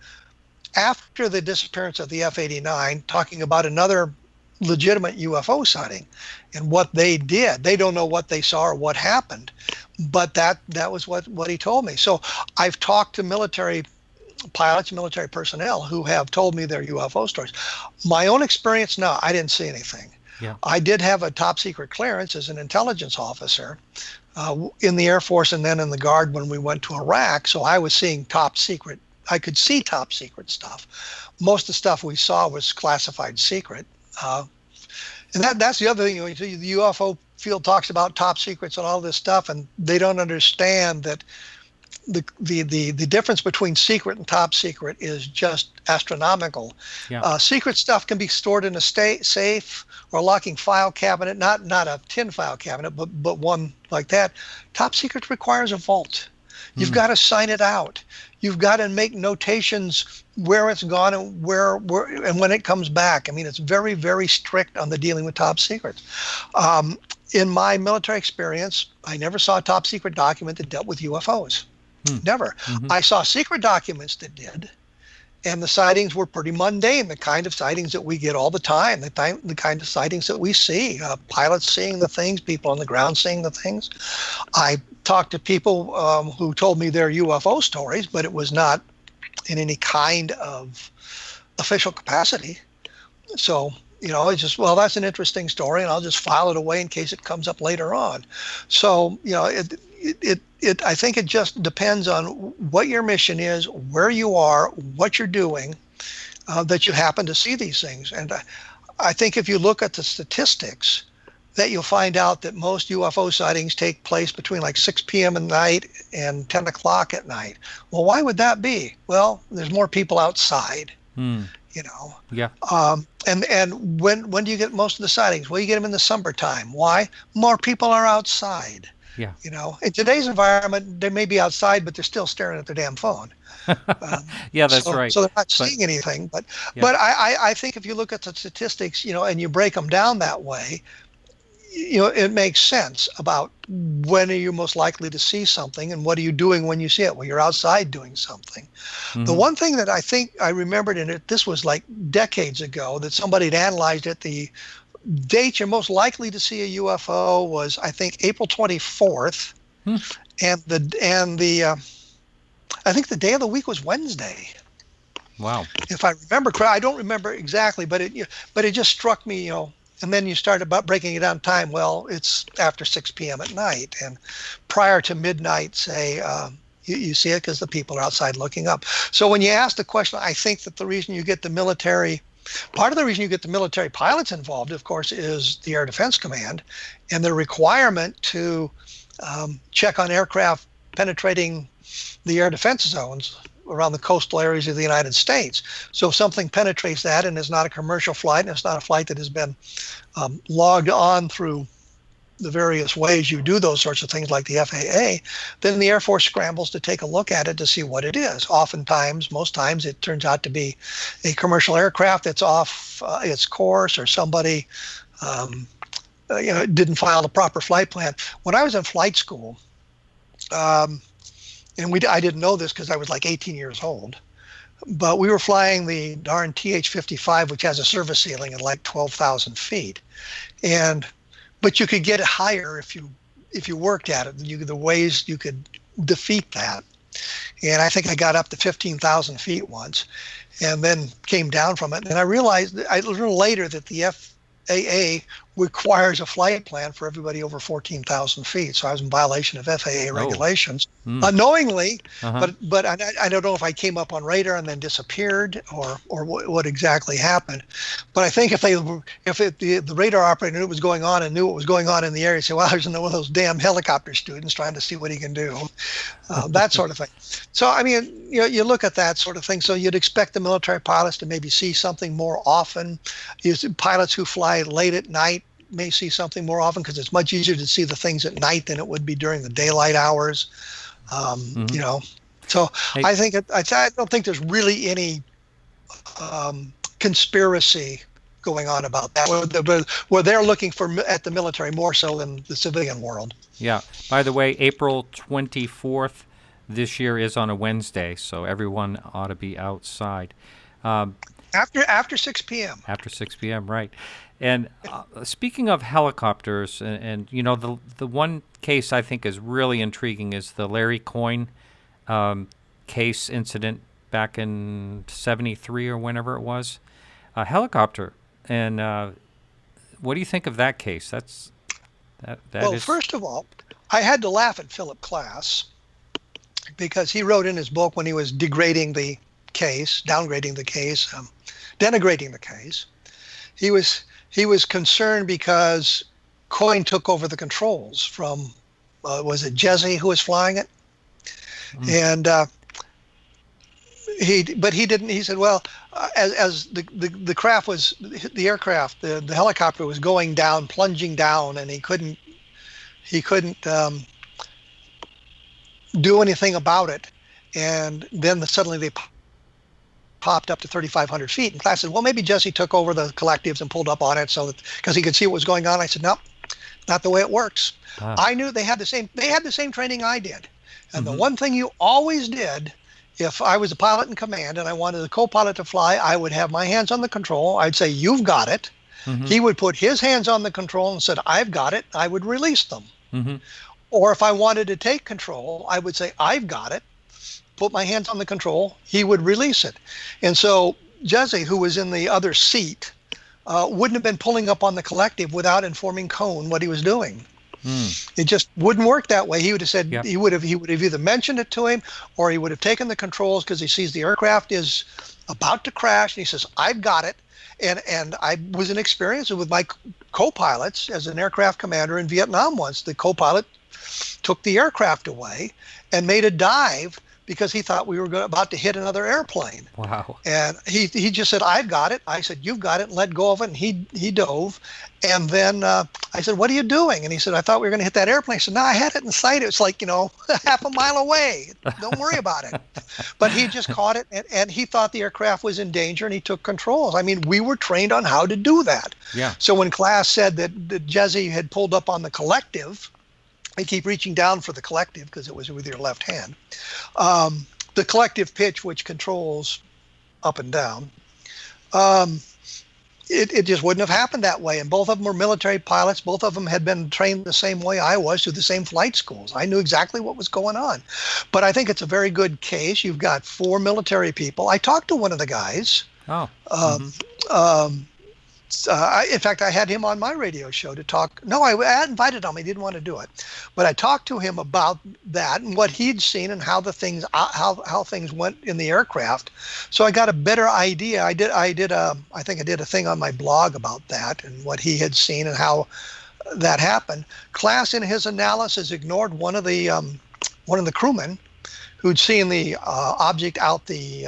after the disappearance of the F-89, talking about another legitimate UFO sighting and what they did. They don't know what they saw or what happened, but that was what he told me. So I've talked to military pilots, military personnel who have told me their UFO stories. My own experience, no, I didn't see anything. Yeah. I did have a top secret clearance as an intelligence officer in the Air Force and then in the Guard when we went to Iraq. So I was seeing top secret. I could see top secret stuff. Most of the stuff we saw was classified secret. And that's the other thing. The UFO field talks about top secrets and all this stuff, and they don't understand that the difference between secret and top secret is just astronomical. Yeah. Secret stuff can be stored in a safe or a locking file cabinet, not a tin file cabinet, but one like that. Top secret requires a vault. You've got to sign it out. You've got to make notations where it's gone and where and when it comes back. I mean, it's very, very strict on the dealing with top secrets. In my military experience, I never saw a top secret document that dealt with UFOs. Never. I saw secret documents that did, and the sightings were pretty mundane, the kind of sightings that we get all the time, the kind of sightings that we see, pilots seeing the things, people on the ground seeing the things. I talked to people who told me their UFO stories, but it was not in any kind of official capacity. So, it's just, well, that's an interesting story, and I'll just file it away in case it comes up later on. So, I think it just depends on what your mission is, where you are, what you're doing, that you happen to see these things. And I think if you look at the statistics, that you'll find out that most UFO sightings take place between like 6 p.m. at night and 10 o'clock at night. Well, why would that be? Well, there's more people outside. Yeah. And when do you get most of the sightings? Well, you get them in the summertime. Why? More people are outside. Yeah. In today's environment, they may be outside, but they're still staring at their damn phone. Yeah, that's right. So they're not seeing anything. But I think if you look at the statistics, and you break them down that way, it makes sense about when are you most likely to see something and what are you doing when you see it? Well, you're outside doing something. The one thing that I think I remembered in it, this was like decades ago, that somebody had analyzed it, the date you're most likely to see a UFO was, I think, April 24th, and I think the day of the week was Wednesday. Wow. If I remember correctly, I don't remember exactly, but it just struck me, And then you start about breaking it down time. Well, it's after 6 p.m. at night, and prior to midnight, say, you see it because the people are outside looking up. So when you ask the question, I think that the reason you get the military. Part of the reason you get the military pilots involved, of course, is the Air Defense Command and the requirement to check on aircraft penetrating the air defense zones around the coastal areas of the United States. So if something penetrates that and is not a commercial flight, and it's not a flight that has been logged on through the various ways you do those sorts of things like the FAA, then the Air Force scrambles to take a look at it to see what it is. Oftentimes, most times, it turns out to be a commercial aircraft that's off its course, or somebody didn't file the proper flight plan. When I was in flight school, and I didn't know this because I was like 18 years old, but we were flying the darn TH-55, which has a service ceiling at like 12,000 feet. But you could get it higher if you worked at it. The ways you could defeat that. And I think I got up to 15,000 feet once and then came down from it. And I realized a little later that the FAA requires a flight plan for everybody over 14,000 feet. So I was in violation of FAA regulations unknowingly, but I don't know if I came up on radar and then disappeared or what exactly happened. But I think if the radar operator knew what was going on and knew what was going on in the area, say, well, there's one of those damn helicopter students trying to see what he can do, that sort of thing. So, I mean, you look at that sort of thing. So you'd expect the military pilots to maybe see something more often. Pilots who fly late at night may see something more often because it's much easier to see the things at night than it would be during the daylight hours. So I think I don't think there's really any conspiracy going on about that, where they're looking at the military more so than the civilian world. Yeah. By the way, April 24th this year is on a Wednesday, so everyone ought to be outside. After 6 p.m. After 6 p.m., right. And speaking of helicopters, and the one case I think is really intriguing is the Larry Coyne case incident back in '73 or whenever it was. A helicopter. And what do you think of that case? First of all, I had to laugh at Philip Klass because he wrote in his book when he was degrading the case, downgrading the case, denigrating the case. He was concerned because Coyne took over the controls from, was it Jesse who was flying it? And he didn't. He said, well, as the craft was, the aircraft, the helicopter was going down, plunging down, and he couldn't do anything about it. And then suddenly they popped up to 3,500 feet. And class said, well, maybe Jesse took over the collectives and pulled up on it so that, because he could see what was going on. I said, no, not the way it works. I knew they had the same training I did. And the one thing you always did, if I was a pilot in command and I wanted the co-pilot to fly, I would have my hands on the control. I'd say, you've got it. He would put his hands on the control and said, I've got it. I would release them. Or if I wanted to take control, I would say, I've got it. Put my hands on the control. He would release it. And so Jesse, who was in the other seat, wouldn't have been pulling up on the collective without informing Cone what he was doing. It just wouldn't work that way. He would have said, he would have either mentioned it to him, or he would have taken the controls because he sees the aircraft is about to crash, and he says, I've got it. And I was in experience with my co-pilots as an aircraft commander in Vietnam once. The co-pilot took the aircraft away and made a dive because he thought we were about to hit another airplane. Wow. And he just said, I've got it. I said, you've got it, and let go of it. And he dove. And then I said, what are you doing? And he said, I thought we were going to hit that airplane. I said, no, I had it in sight. It was like, half a mile away. Don't worry about it. But he just caught it, and he thought the aircraft was in danger, and he took controls. I mean, we were trained on how to do that. Yeah. So when class said that Jesse had pulled up on the collective, they keep reaching down for the collective because it was with your left hand. The collective pitch, which controls up and down, it just wouldn't have happened that way. And both of them were military pilots. Both of them had been trained the same way I was, through the same flight schools. I knew exactly what was going on. But I think it's a very good case. You've got 4 military people. I talked to one of the guys. Oh. In fact, I had him on my radio show to talk. No, I had invited him. He didn't want to do it, but I talked to him about that and what he'd seen and how how things went in the aircraft. So I got a better idea. I think I did a thing on my blog about that and what he had seen and how that happened. Class, in his analysis, ignored one of the crewmen who'd seen the object out the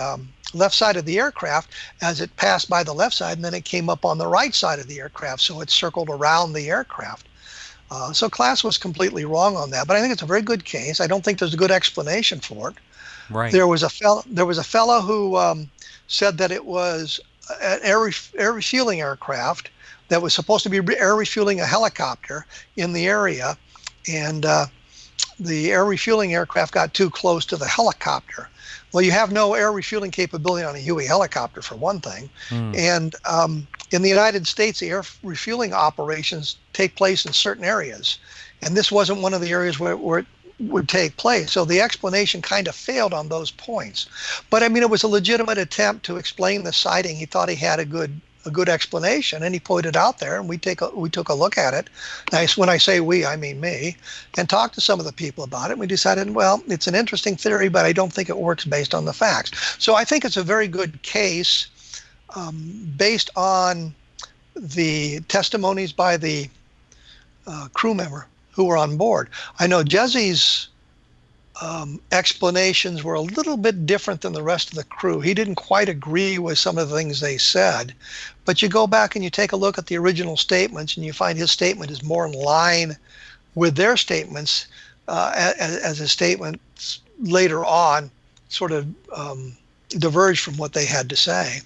left side of the aircraft as it passed by the left side, and then it came up on the right side of the aircraft, so it circled around the aircraft. So class was completely wrong on that, but I think it's a very good case. I don't think there's a good explanation for it. Right. There was a fellow who said that it was an air refueling aircraft that was supposed to be air refueling a helicopter in the area, and the air refueling aircraft got too close to the helicopter. Well, you have no air refueling capability on a Huey helicopter, for one thing. And in the United States, the air refueling operations take place in certain areas. And this wasn't one of the areas where it would take place. So the explanation kind of failed on those points. But I mean, it was a legitimate attempt to explain the sighting. He thought he had a good explanation, and he put it out there, and we took a look at it. When I say we, I mean me, and talked to some of the people about it. We decided, well, it's an interesting theory, but I don't think it works based on the facts. So I think it's a very good case based on the testimonies by the crew member who were on board. I know Jesse's explanations were a little bit different than the rest of the crew. He didn't quite agree with some of the things they said, but you go back and you take a look at the original statements, and you find his statement is more in line with their statements as his statements later on sort of diverged from what they had to say.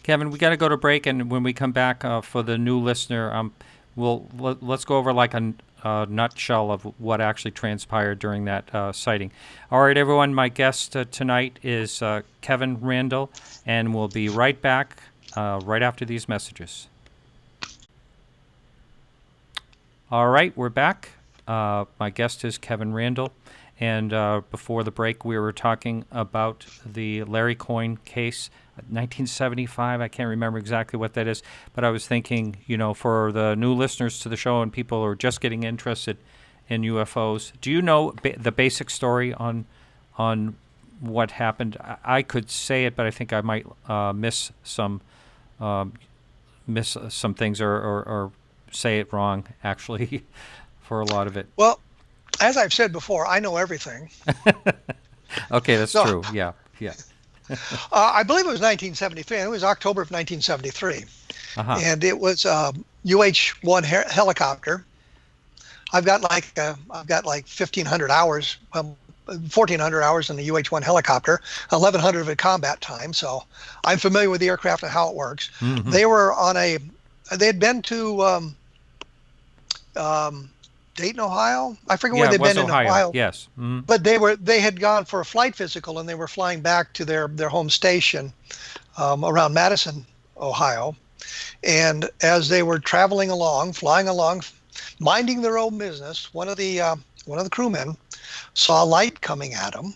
Kevin, we got to go to break, and when we come back for the new listener, let's go over like a nutshell of what actually transpired during that sighting. All right, everyone, my guest tonight is Kevin Randle, and we'll be right back right after these messages. All right, we're back. My guest is Kevin Randle, and before the break, we were talking about the Larry Coyne case, 1975. I can't remember exactly what that is, but I was thinking, for the new listeners to the show and people who are just getting interested in UFOs, do you know the basic story on what happened? I could say it, but I think I might miss some things or say it wrong, actually, for a lot of it. Well, as I've said before, I know everything. Okay, that's So true. Yeah, yeah. I believe it was 1973. It was October of 1973, Uh-huh. and it was UH-1 helicopter. I've got like 1,500 hours, 1,400 hours in the UH-1 helicopter, 1,100 of it combat time. So I'm familiar with the aircraft and how it works. Hmm. They were on a, they had been to um, Dayton, Ohio. I forget where Yeah, it they'd was been in Ohio. Ohio, Yes. Hmm. but they had gone for a flight physical and they were flying back to their home station around Madison, Ohio. And as they were traveling along, flying along, minding their own business, one of the crewmen saw a light coming at them,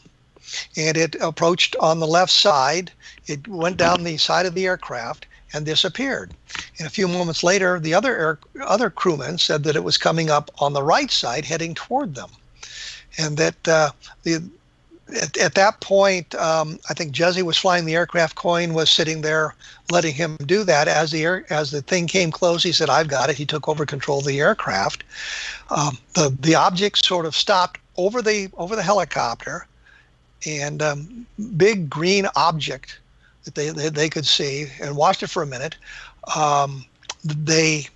and it approached on the left side. It went down the side of the aircraft and disappeared. And a few moments later, the other crewmen said that it was coming up on the right side, heading toward them, and that the at that point, I think Jesse was flying the aircraft. Coyne was sitting there, letting him do that. As the thing came close, he said, "I've got it." He took over control of the aircraft. The object sort of stopped over the helicopter, and big green object that they could see, and watched it for a minute. Um, they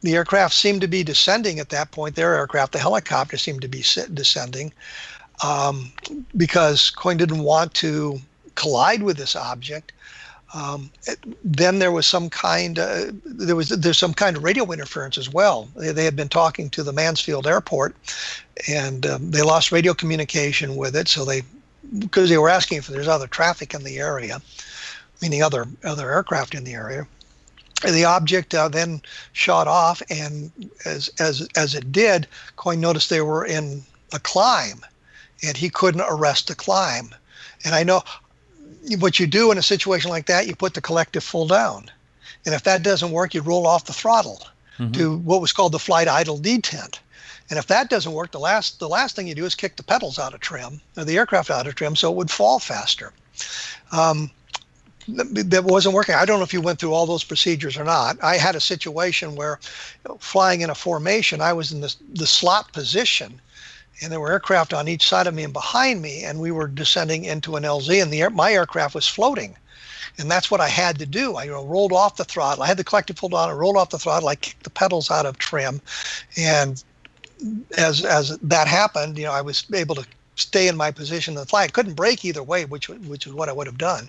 the aircraft seemed to be descending at that point. Their aircraft, the helicopter, seemed to be descending um, because Coyne didn't want to collide with this object. Then there was some kind there's some kind of radio interference as well. They had been talking to the Mansfield airport, and they lost radio communication with it. So because they were asking if there's other traffic in the area, meaning other aircraft in the area. And the object then shot off, and as it did, Coyne noticed they were in a climb, and he couldn't arrest the climb. And I know what you do in a situation like that, you put the collective full down. And if that doesn't work, you roll off the throttle to what was called the flight idle detent. And if that doesn't work, the last thing you do is kick the pedals out of trim, or the aircraft out of trim, so it would fall faster. That wasn't working. I don't know if you went through all those procedures or not. I had a situation where, flying in a formation, I was in the slot position, and there were aircraft on each side of me and behind me, and we were descending into an LZ, and my aircraft was floating. And that's what I had to do. I rolled off the throttle. I had the collective pulled on and rolled off the throttle. I kicked the pedals out of trim. And as that happened, I was able to stay in my position and fly. I couldn't brake either way, which is what I would have done.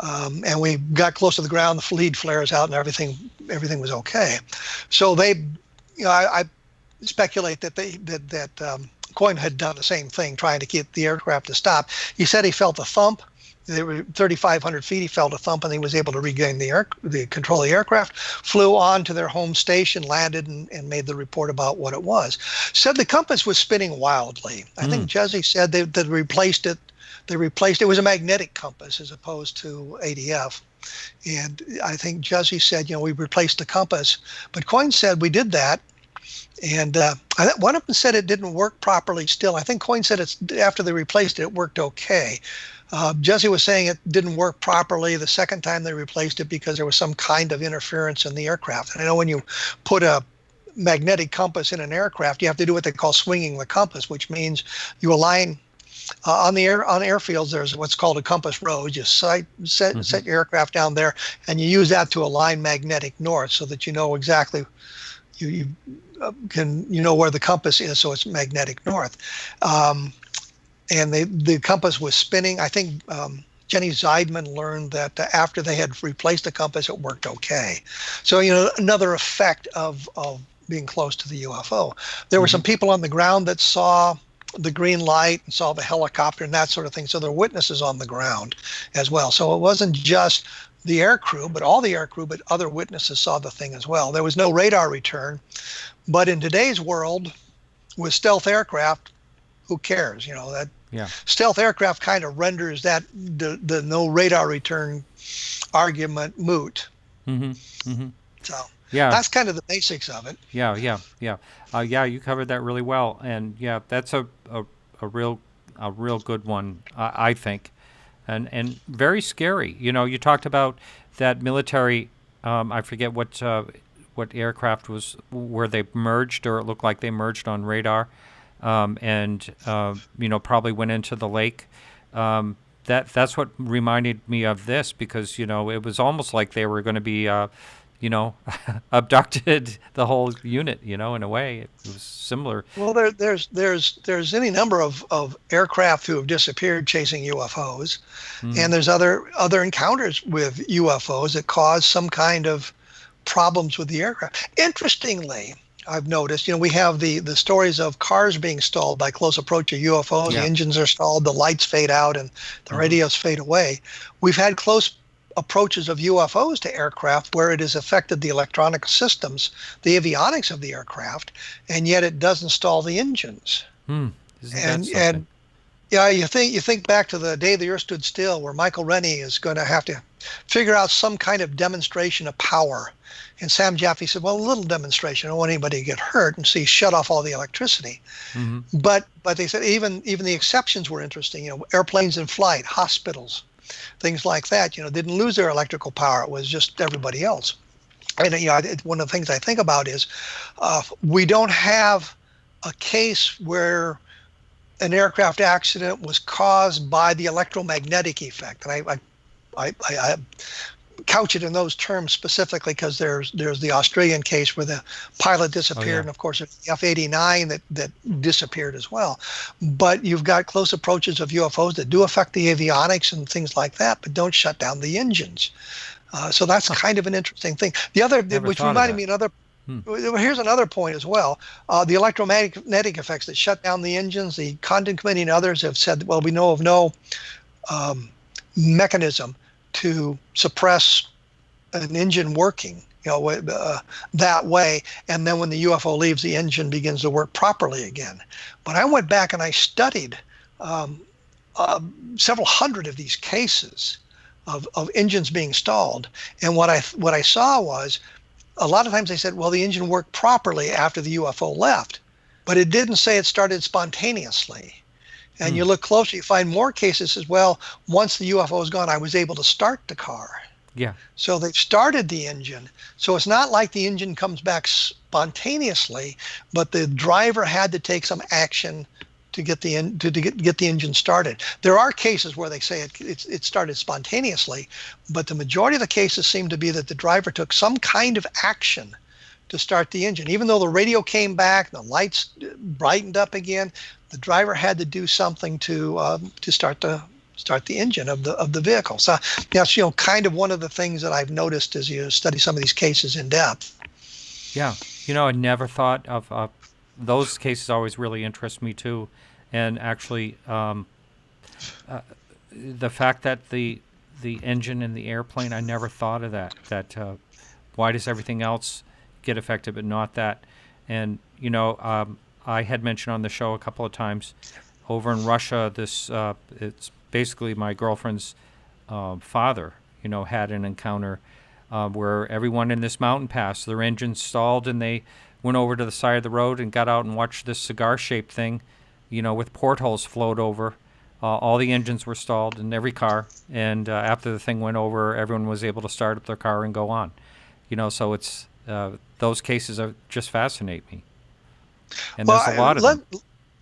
And we got close to the ground, the lead flares out, and everything was okay. So I speculate that Coyne had done the same thing, trying to get the aircraft to stop. He said he felt a thump. They were 3,500 feet. He felt a thump, and he was able to regain the control of the aircraft, flew on to their home station, landed, and made the report about what it was. Said the compass was spinning wildly. I think Jesse said they replaced it. It was a magnetic compass as opposed to ADF. And I think Jesse said, we replaced the compass. But Coyne said we did that. And one of them said it didn't work properly still. I think Coyne said after they replaced it, it worked okay. Jesse was saying it didn't work properly the second time they replaced it because there was some kind of interference in the aircraft. And I know when you put a magnetic compass in an aircraft, you have to do what they call swinging the compass, which means you align on airfields. There's what's called a compass rose. You set your aircraft down there, and you use that to align magnetic north so that you know exactly you know where the compass is, so it's magnetic north. And the compass was spinning. I think Jenny Zeidman learned that after they had replaced the compass, it worked okay. So another effect of being close to the UFO. There were some people on the ground that saw the green light and saw the helicopter and that sort of thing. So there were witnesses on the ground as well. So it wasn't just the air crew, but all the air crew, but other witnesses saw the thing as well. There was no radar return. But in today's world, with stealth aircraft, who cares? Stealth aircraft kind of renders that the no radar return argument moot. So that's kind of the basics of it. Yeah. You covered that really well, and that's a real good one, I think, and very scary. You talked about that military. I forget what aircraft was where they merged, or it looked like they merged on radar, and probably went into the lake. That's what reminded me of this, because it was almost like they were going to be abducted, the whole unit. In a way, it was similar. Well, there's any number of aircraft who have disappeared chasing UFOs, and there's other encounters with UFOs that cause some kind of problems with the aircraft. Interestingly, I've noticed, we have the stories of cars being stalled by close approach of UFOs. Yeah. The engines are stalled, the lights fade out, and the radios fade away. We've had close approaches of UFOs to aircraft where it has affected the electronic systems, the avionics of the aircraft, and yet it doesn't stall the engines. Isn't that something? And yeah, you think back to the day the Earth stood still, where Michael Rennie is going to have to figure out some kind of demonstration of power. And Sam Jaffe said, well, a little demonstration. I don't want anybody to get hurt. And so he shut off all the electricity. But they said even the exceptions were interesting. Airplanes in flight, hospitals, things like that, didn't lose their electrical power. It was just everybody else. And one of the things I think about is we don't have a case where an aircraft accident was caused by the electromagnetic effect. And I couch it in those terms specifically because there's the Australian case where the pilot disappeared, and of course it's the F-89 that disappeared as well. But you've got close approaches of UFOs that do affect the avionics and things like that, but don't shut down the engines. So that's kind of an interesting thing. The other, which reminded me another. Here's another point as well. The electromagnetic effects that shut down the engines. The Condon Committee and others have said, well, we know of no mechanism to suppress an engine working, that way. And then when the UFO leaves, the engine begins to work properly again. But I went back and I studied several hundred of these cases of engines being stalled. And what I saw was a lot of times they said, well, the engine worked properly after the UFO left, but it didn't say it started spontaneously. And you look closer, you find more cases as well. Once the UFO is gone, I was able to start the car. Yeah. So they've started the engine. So it's not like the engine comes back spontaneously, but the driver had to take some action to get the engine started. There are cases where they say it started spontaneously, but the majority of the cases seem to be that the driver took some kind of action to start the engine. Even though the radio came back, the lights brightened up again, the driver had to do something to start the engine of the vehicle. So that's kind of one of the things that I've noticed as you study some of these cases in depth. Yeah, I never thought of those cases. Always really interest me too, and actually, the fact that the engine in the airplane, I never thought of that. That why does everything else get affected but not that? And I had mentioned on the show a couple of times over in Russia, this it's basically my girlfriend's father, had an encounter where everyone in this mountain pass, their engine stalled, and they went over to the side of the road and got out and watched this cigar-shaped thing, with portholes float over. All the engines were stalled in every car, and after the thing went over, everyone was able to start up their car and go on. So it's those cases just fascinate me. And there's a lot of them.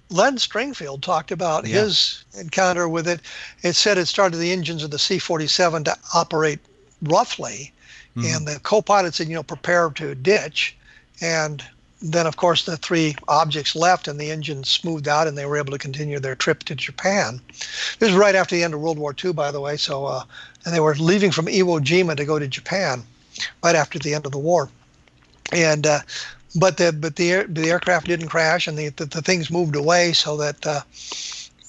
Len Stringfield talked about his encounter with it. It said it started the engines of the C-47 to operate roughly, and the co-pilot said, prepare to ditch. And then, of course, the three objects left, and the engine smoothed out, and they were able to continue their trip to Japan. This was right after the end of World War II, by the way. So, and they were leaving from Iwo Jima to go to Japan right after the end of the war. And but the aircraft didn't crash, and the things moved away so that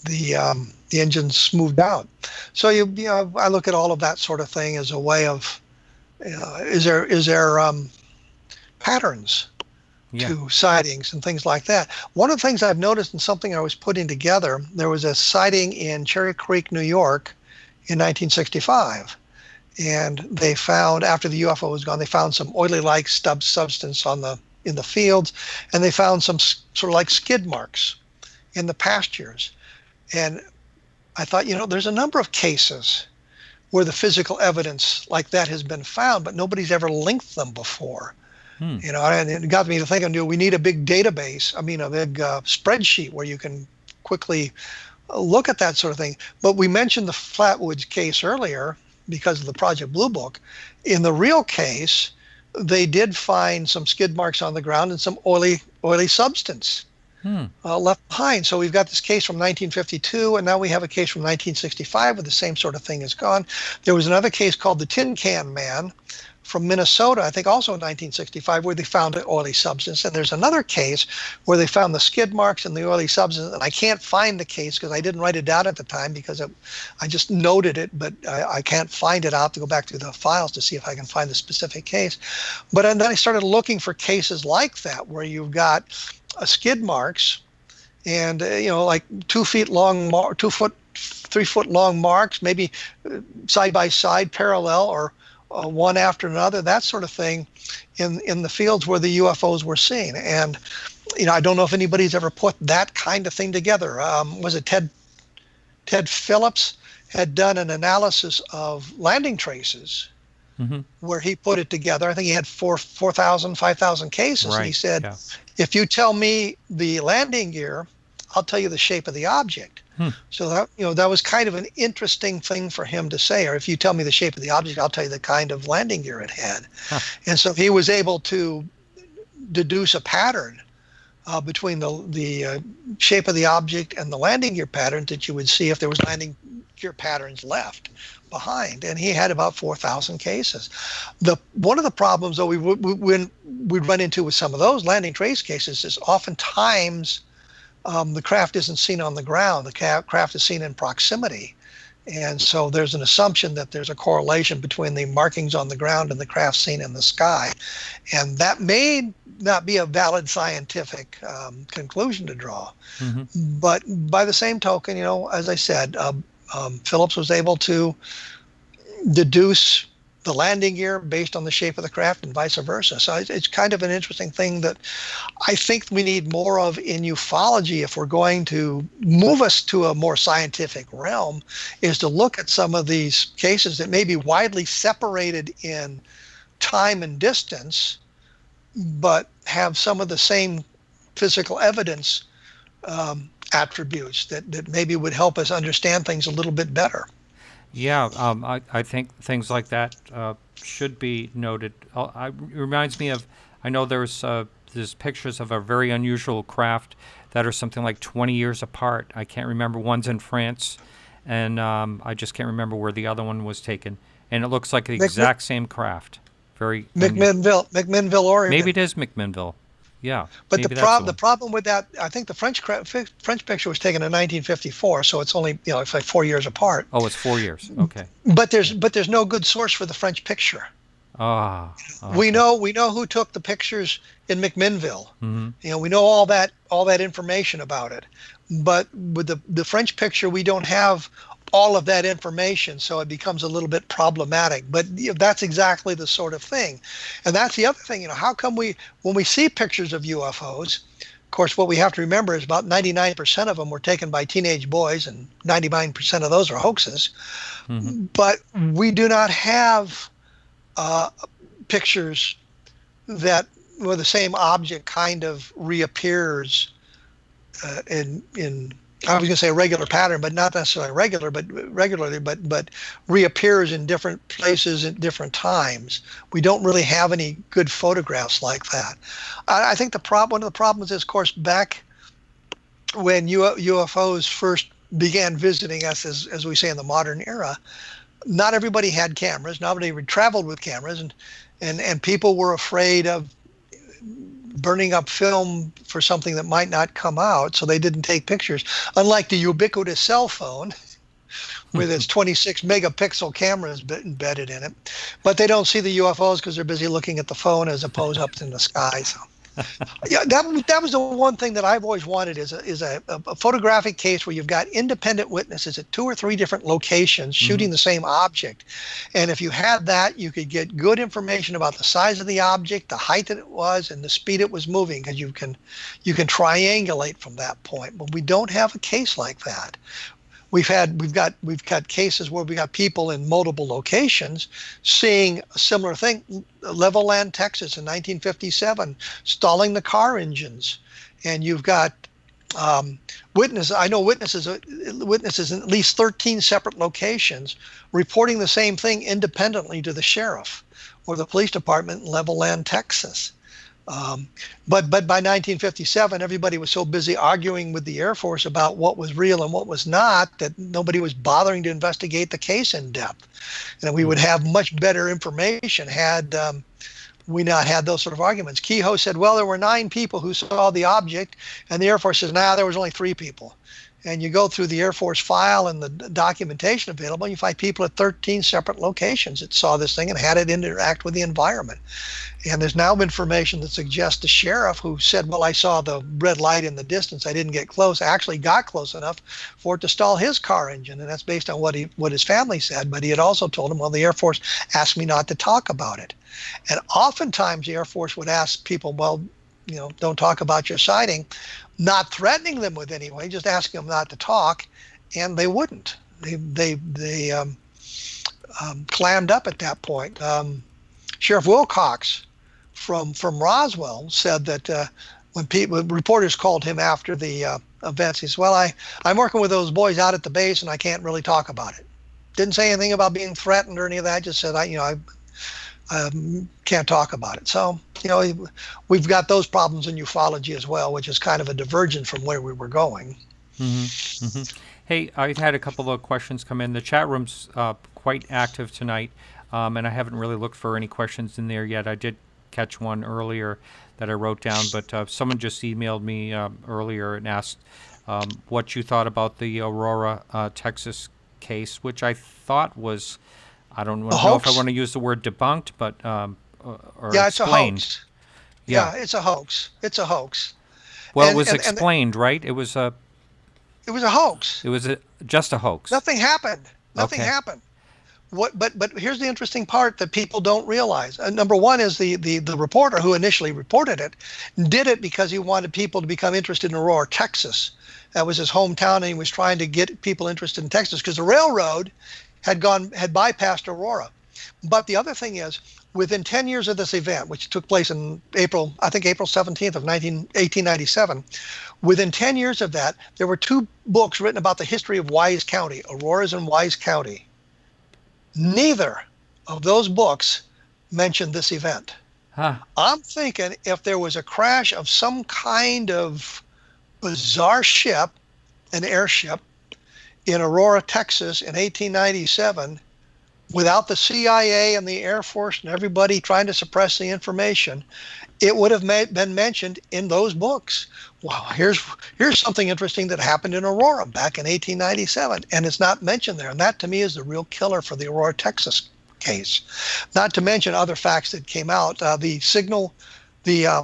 the engines smoothed out. So I look at all of that sort of thing as a way of is there patterns to sightings and things like that. One of the things I've noticed in something I was putting together, there was a sighting in Cherry Creek, New York, in 1965. And they found, after the UFO was gone, they found some oily-like substance in the fields, and they found some sort of like skid marks in the pastures. And I thought, there's a number of cases where the physical evidence like that has been found, but nobody's ever linked them before. And it got me to thinking, we need a big database, a big spreadsheet where you can quickly look at that sort of thing. But we mentioned the Flatwoods case earlier because of the Project Blue Book. In the real case, they did find some skid marks on the ground and some oily substance left behind. So we've got this case from 1952, and now we have a case from 1965 where the same sort of thing is gone. There was another case called the Tin Can Man from Minnesota, I think also in 1965, where they found an oily substance. And there's another case where they found the skid marks and the oily substance. And I can't find the case because I didn't write it down at the time because I just noted it, but I can't find it. I'll have to go back to the files to see if I can find the specific case. But and then I started looking for cases like that where you've got skid marks and, like 2 feet long, 3 foot long marks, maybe side by side, parallel, or one after another, that sort of thing in the fields where the UFOs were seen. And, I don't know if anybody's ever put that kind of thing together. Was it Ted Phillips had done an analysis of landing traces where he put it together. I think he had 4,000, 5,000 cases. Right. And he said, yeah. if you tell me the landing gear, I'll tell you the shape of the object. So that was kind of an interesting thing for him to say. Or if you tell me the shape of the object, I'll tell you the kind of landing gear it had. And so he was able to deduce a pattern between the shape of the object and the landing gear patterns that you would see if there was landing gear patterns left behind. And he had about 4,000 cases. One of the problems, though, we'd run into with some of those landing trace cases is oftentimes the craft isn't seen on the ground. The craft is seen in proximity. And so there's an assumption that there's a correlation between the markings on the ground and the craft seen in the sky. And that may not be a valid scientific conclusion to draw. But by the same token, as I said, Phillips was able to deduce the landing gear based on the shape of the craft and vice versa. So it's kind of an interesting thing that I think we need more of in ufology if we're going to move us to a more scientific realm, is to look at some of these cases that may be widely separated in time and distance, but have some of the same physical evidence attributes that maybe would help us understand things a little bit better. Yeah, I think things like that should be noted. It reminds me of, I know there's pictures of a very unusual craft that are something like 20 years apart. I can't remember. One's in France, and I just can't remember where the other one was taken. And it looks like the exact same craft. Very McMinnville, Oregon. Maybe it is McMinnville. Yeah. But the problem with that, I think the French picture was taken in 1954, so it's only it's like 4 years apart. Oh, it's 4 years. Okay. But there's no good source for the French picture. Ah. Okay. We know who took the pictures in McMinnville. We know all that information about it. But with the French picture, we don't have all of that information, so it becomes a little bit problematic. But that's exactly the sort of thing. And that's the other thing, how come when we see pictures of UFOs, of course, what we have to remember is about 99% of them were taken by teenage boys, and 99% of those are hoaxes. But we do not have pictures where the same object kind of reappears in I was going to say a regular pattern, but not necessarily regularly, but reappears in different places at different times. We don't really have any good photographs like that. I think one of the problems is, of course, back when UFOs first began visiting us, as we say in the modern era, not everybody had cameras. Not everybody traveled with cameras, and people were afraid of burning up film for something that might not come out, so they didn't take pictures. Unlike the ubiquitous cell phone, where there's 26 megapixel cameras embedded in it, but they don't see the UFOs because they're busy looking at the phone as opposed up in the sky. So, yeah, that was the one thing that I've always wanted is a photographic case where you've got independent witnesses at 2 or 3 different locations shooting the same object. And if you had that, you could get good information about the size of the object, the height that it was, and the speed it was moving, because you can triangulate from that point. But we don't have a case like that. We've got cases where we got people in multiple locations seeing a similar thing. Levelland, Texas in 1957, stalling the car engines. And you've got I know witnesses in at least 13 separate locations reporting the same thing independently to the sheriff or the police department in Levelland, Texas. But by 1957, everybody was so busy arguing with the Air Force about what was real and what was not that nobody was bothering to investigate the case in depth. And we would have much better information had we not had those sort of arguments. Kehoe said, well, there were 9 people who saw the object, and the Air Force says, nah, there was only 3 people. And you go through the Air Force file and the documentation available, and you find people at 13 separate locations that saw this thing and had it interact with the environment. And there's now information that suggests the sheriff who said, well, I saw the red light in the distance, I didn't get close, actually got close enough for it to stall his car engine. And that's based on what his family said. But he had also told him, well, the Air Force asked me not to talk about it. And oftentimes the Air Force would ask people, well, don't talk about your sighting, not threatening them with any way, just asking them not to talk, and they wouldn't. They clammed up at that point. Sheriff Wilcox from Roswell said that when reporters called him after the events, he said, well, I'm working with those boys out at the base, and I can't really talk about it. Didn't say anything about being threatened or any of that. Just said, I can't talk about it. So, we've got those problems in ufology as well, which is kind of a divergence from where we were going. Mm-hmm. Mm-hmm. Hey, I've had a couple of questions come in. The chat room's quite active tonight, and I haven't really looked for any questions in there yet. I did catch one earlier that I wrote down, but someone just emailed me earlier and asked what you thought about the Aurora, Texas case, which I thought was, I don't know if I want to use the word debunked, but or yeah, explained. It's a hoax. Yeah, it's a hoax. It's a hoax. Well, it was explained, right? It was a hoax. It was just a hoax. Nothing happened. Nothing happened. But here's the interesting part that people don't realize. Number one is the reporter who initially reported it did it because he wanted people to become interested in Aurora, Texas. That was his hometown, and he was trying to get people interested in Texas because the railroad had bypassed Aurora. But the other thing is, within 10 years of this event, which took place in April 17th of 1897, within 10 years of that, there were 2 books written about the history of Wise County, Aurora's in Wise County. Neither of those books mentioned this event. Huh. I'm thinking if there was a crash of some kind of bizarre ship, an airship, in Aurora, Texas in 1897, without the CIA and the Air Force and everybody trying to suppress the information, it would have been mentioned in those books. Wow, here's something interesting that happened in Aurora back in 1897, and it's not mentioned there. And that, to me, is the real killer for the Aurora, Texas case. Not to mention other facts that came out. The signal, T.J.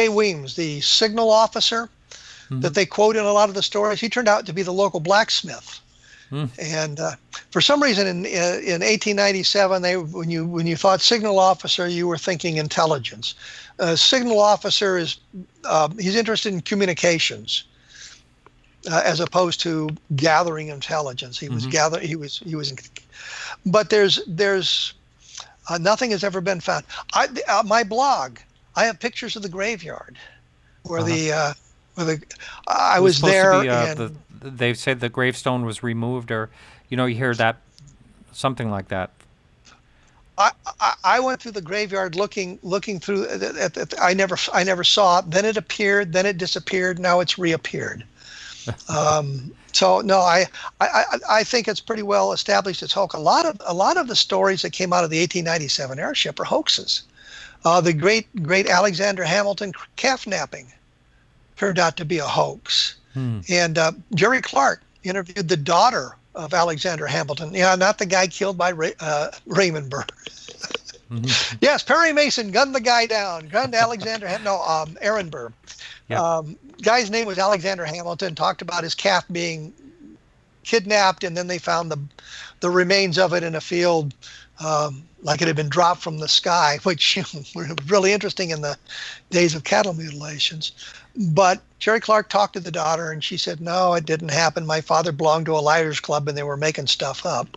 Weems, the signal officer that they quote in a lot of the stories, he turned out to be the local blacksmith. And for some reason in 1897, when you thought signal officer, you were thinking intelligence. Signal officer is he's interested in communications as opposed to gathering intelligence. He was but there's nothing has ever been found. My blog, I have pictures of the graveyard where I was there. They said the gravestone was removed, or you hear that, something like that. I went through the graveyard looking through. I never saw it. Then it appeared. Then it disappeared. Now it's reappeared. So no, I think it's pretty well established it's hoax. A lot of the stories that came out of the 1897 airship are hoaxes. The great Alexander Hamilton calf napping turned out to be a hoax. And Jerry Clark interviewed the daughter of Alexander Hamilton. Yeah, not the guy killed by Raymond Burr. Yes, Perry Mason gunned the guy down. Gunned Alexander Aaron Burr. Yep. Guy's name was Alexander Hamilton. Talked about his calf being kidnapped, and then they found the remains of it in a field, like it had been dropped from the sky, which were really interesting in the days of cattle mutilations. But Jerry Clark talked to the daughter, and she said, no, it didn't happen. My father belonged to a liars club, and they were making stuff up.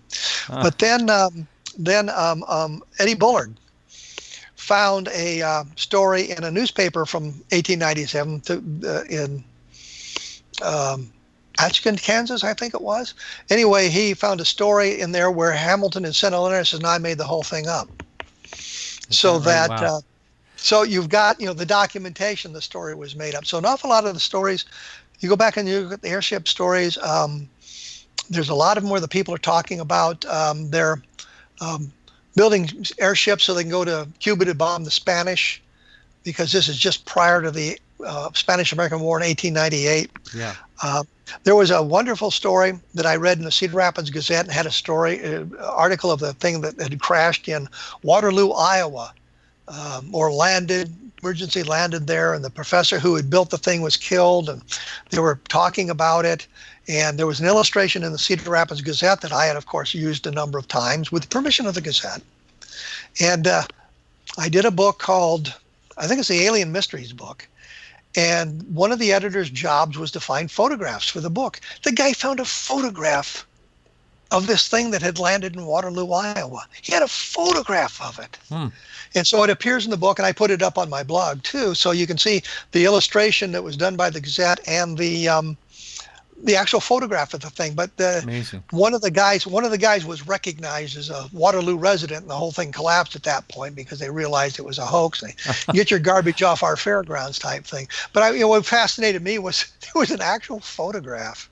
But then Eddie Bullard found a story in a newspaper from 1897 in Ashton, Kansas, I think it was. Anyway, he found a story in there where Hamilton and sent a letter and says, "No, I made the whole thing up." So that right? Wow. So you've got, the documentation, the story was made up. So an awful lot of the stories, you go back and you look at the airship stories, there's a lot of them where the people are talking about their building airships so they can go to Cuba to bomb the Spanish, because this is just prior to the Spanish-American War in 1898. Yeah. There was a wonderful story that I read in the Cedar Rapids Gazette, and had a story, article of the thing that had crashed in Waterloo, Iowa, or emergency landed there, and the professor who had built the thing was killed, and they were talking about it. And there was an illustration in the Cedar Rapids Gazette that I had, of course, used a number of times with permission of the Gazette. And I did a book called, I think it's the Alien Mysteries book. And one of the editor's jobs was to find photographs for the book. The guy found a photograph of this thing that had landed in Waterloo, Iowa. He had a photograph of it. And so it appears in the book, and I put it up on my blog too, so you can see the illustration that was done by the Gazette and the actual photograph of the thing. But Amazing. one of the guys was recognized as a Waterloo resident, and the whole thing collapsed at that point because they realized it was a hoax. Get your garbage off our fairgrounds type thing. But what fascinated me was there was an actual photograph.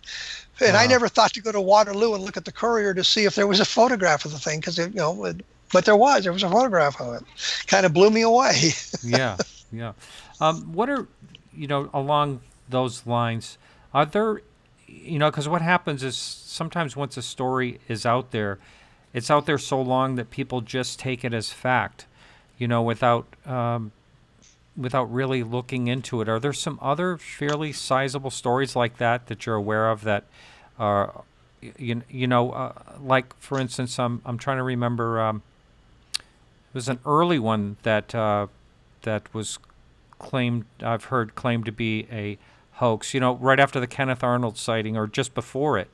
And I never thought to go to Waterloo and look at the Courier to see if there was a photograph of the thing, because but there was a photograph of it. Kind of blew me away. Yeah. What are, along those lines, are there, because what happens is sometimes once a story is out there, it's out there so long that people just take it as fact, without really looking into it. Are there some other fairly sizable stories like that you're aware of that are, like, for instance, I'm trying to remember, it was an early one that was claimed to be a hoax, right after the Kenneth Arnold sighting or just before it.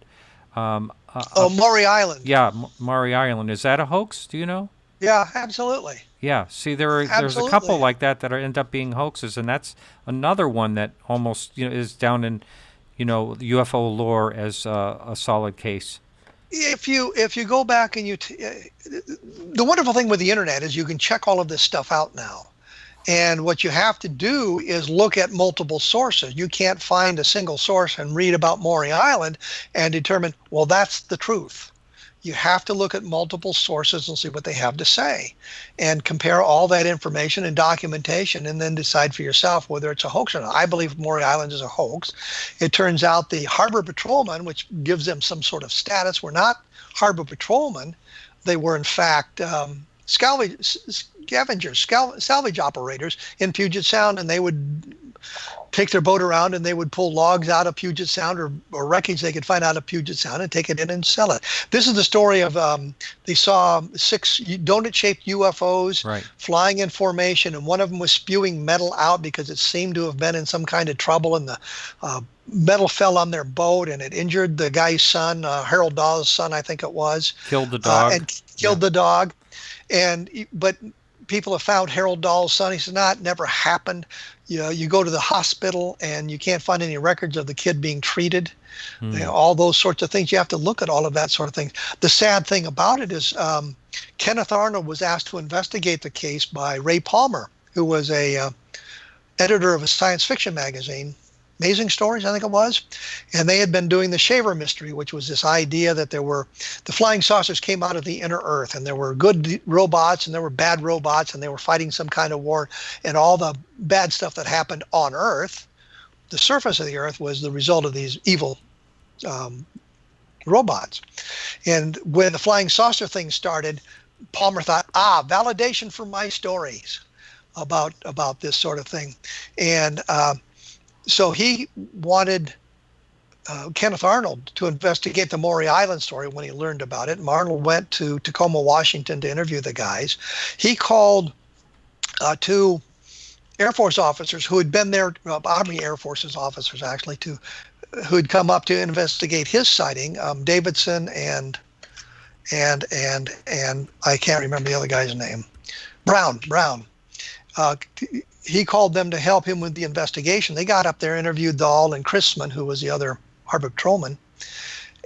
Maury Island. Yeah, Maury Island. Is that a hoax? Do you know? Yeah, absolutely. Yeah. See, there's a couple like that end up being hoaxes, and that's another one that almost is down in UFO lore as a solid case. If you go back and the wonderful thing with the internet is you can check all of this stuff out now. And what you have to do is look at multiple sources. You can't find a single source and read about Maury Island and determine, well, that's the truth. You have to look at multiple sources and see what they have to say, and compare all that information and documentation, and then decide for yourself whether it's a hoax or not. I believe Maury Island is a hoax. It turns out the harbor patrolmen, which gives them some sort of status, were not harbor patrolmen. They were, in fact, salvage operators in Puget Sound, and they would take their boat around and they would pull logs out of Puget Sound or wreckage they could find out of Puget Sound and take it in and sell it. This is the story of they saw 6 donut-shaped UFOs flying in formation, and one of them was spewing metal out because it seemed to have been in some kind of trouble, and the metal fell on their boat and it injured the guy's son, Harold Dahl's son, I think it was. Killed the dog. And killed the dog. But people have found Harold Dahl's son. He said, "No, it never happened." You go to the hospital and you can't find any records of the kid being treated. All those sorts of things. You have to look at all of that sort of thing. The sad thing about it is Kenneth Arnold was asked to investigate the case by Ray Palmer, who was a editor of a science fiction magazine, Amazing Stories, I think it was. And they had been doing the Shaver mystery, which was this idea that the flying saucers came out of the inner Earth, and there were good robots and there were bad robots, and they were fighting some kind of war, and all the bad stuff that happened on Earth, the surface of the Earth, was the result of these evil robots. And when the flying saucer thing started, Palmer thought, validation for my stories about this sort of thing. And so he wanted Kenneth Arnold to investigate the Maury Island story when he learned about it. And Arnold went to Tacoma, Washington to interview the guys. He called 2 Air Force officers who had been there, Army Air Forces officers actually, who had come up to investigate his sighting, Davidson and I can't remember the other guy's name, Brown. Uh, he called them to help him with the investigation. They got up there, interviewed Dahl and Chrisman, who was the other arbittroman,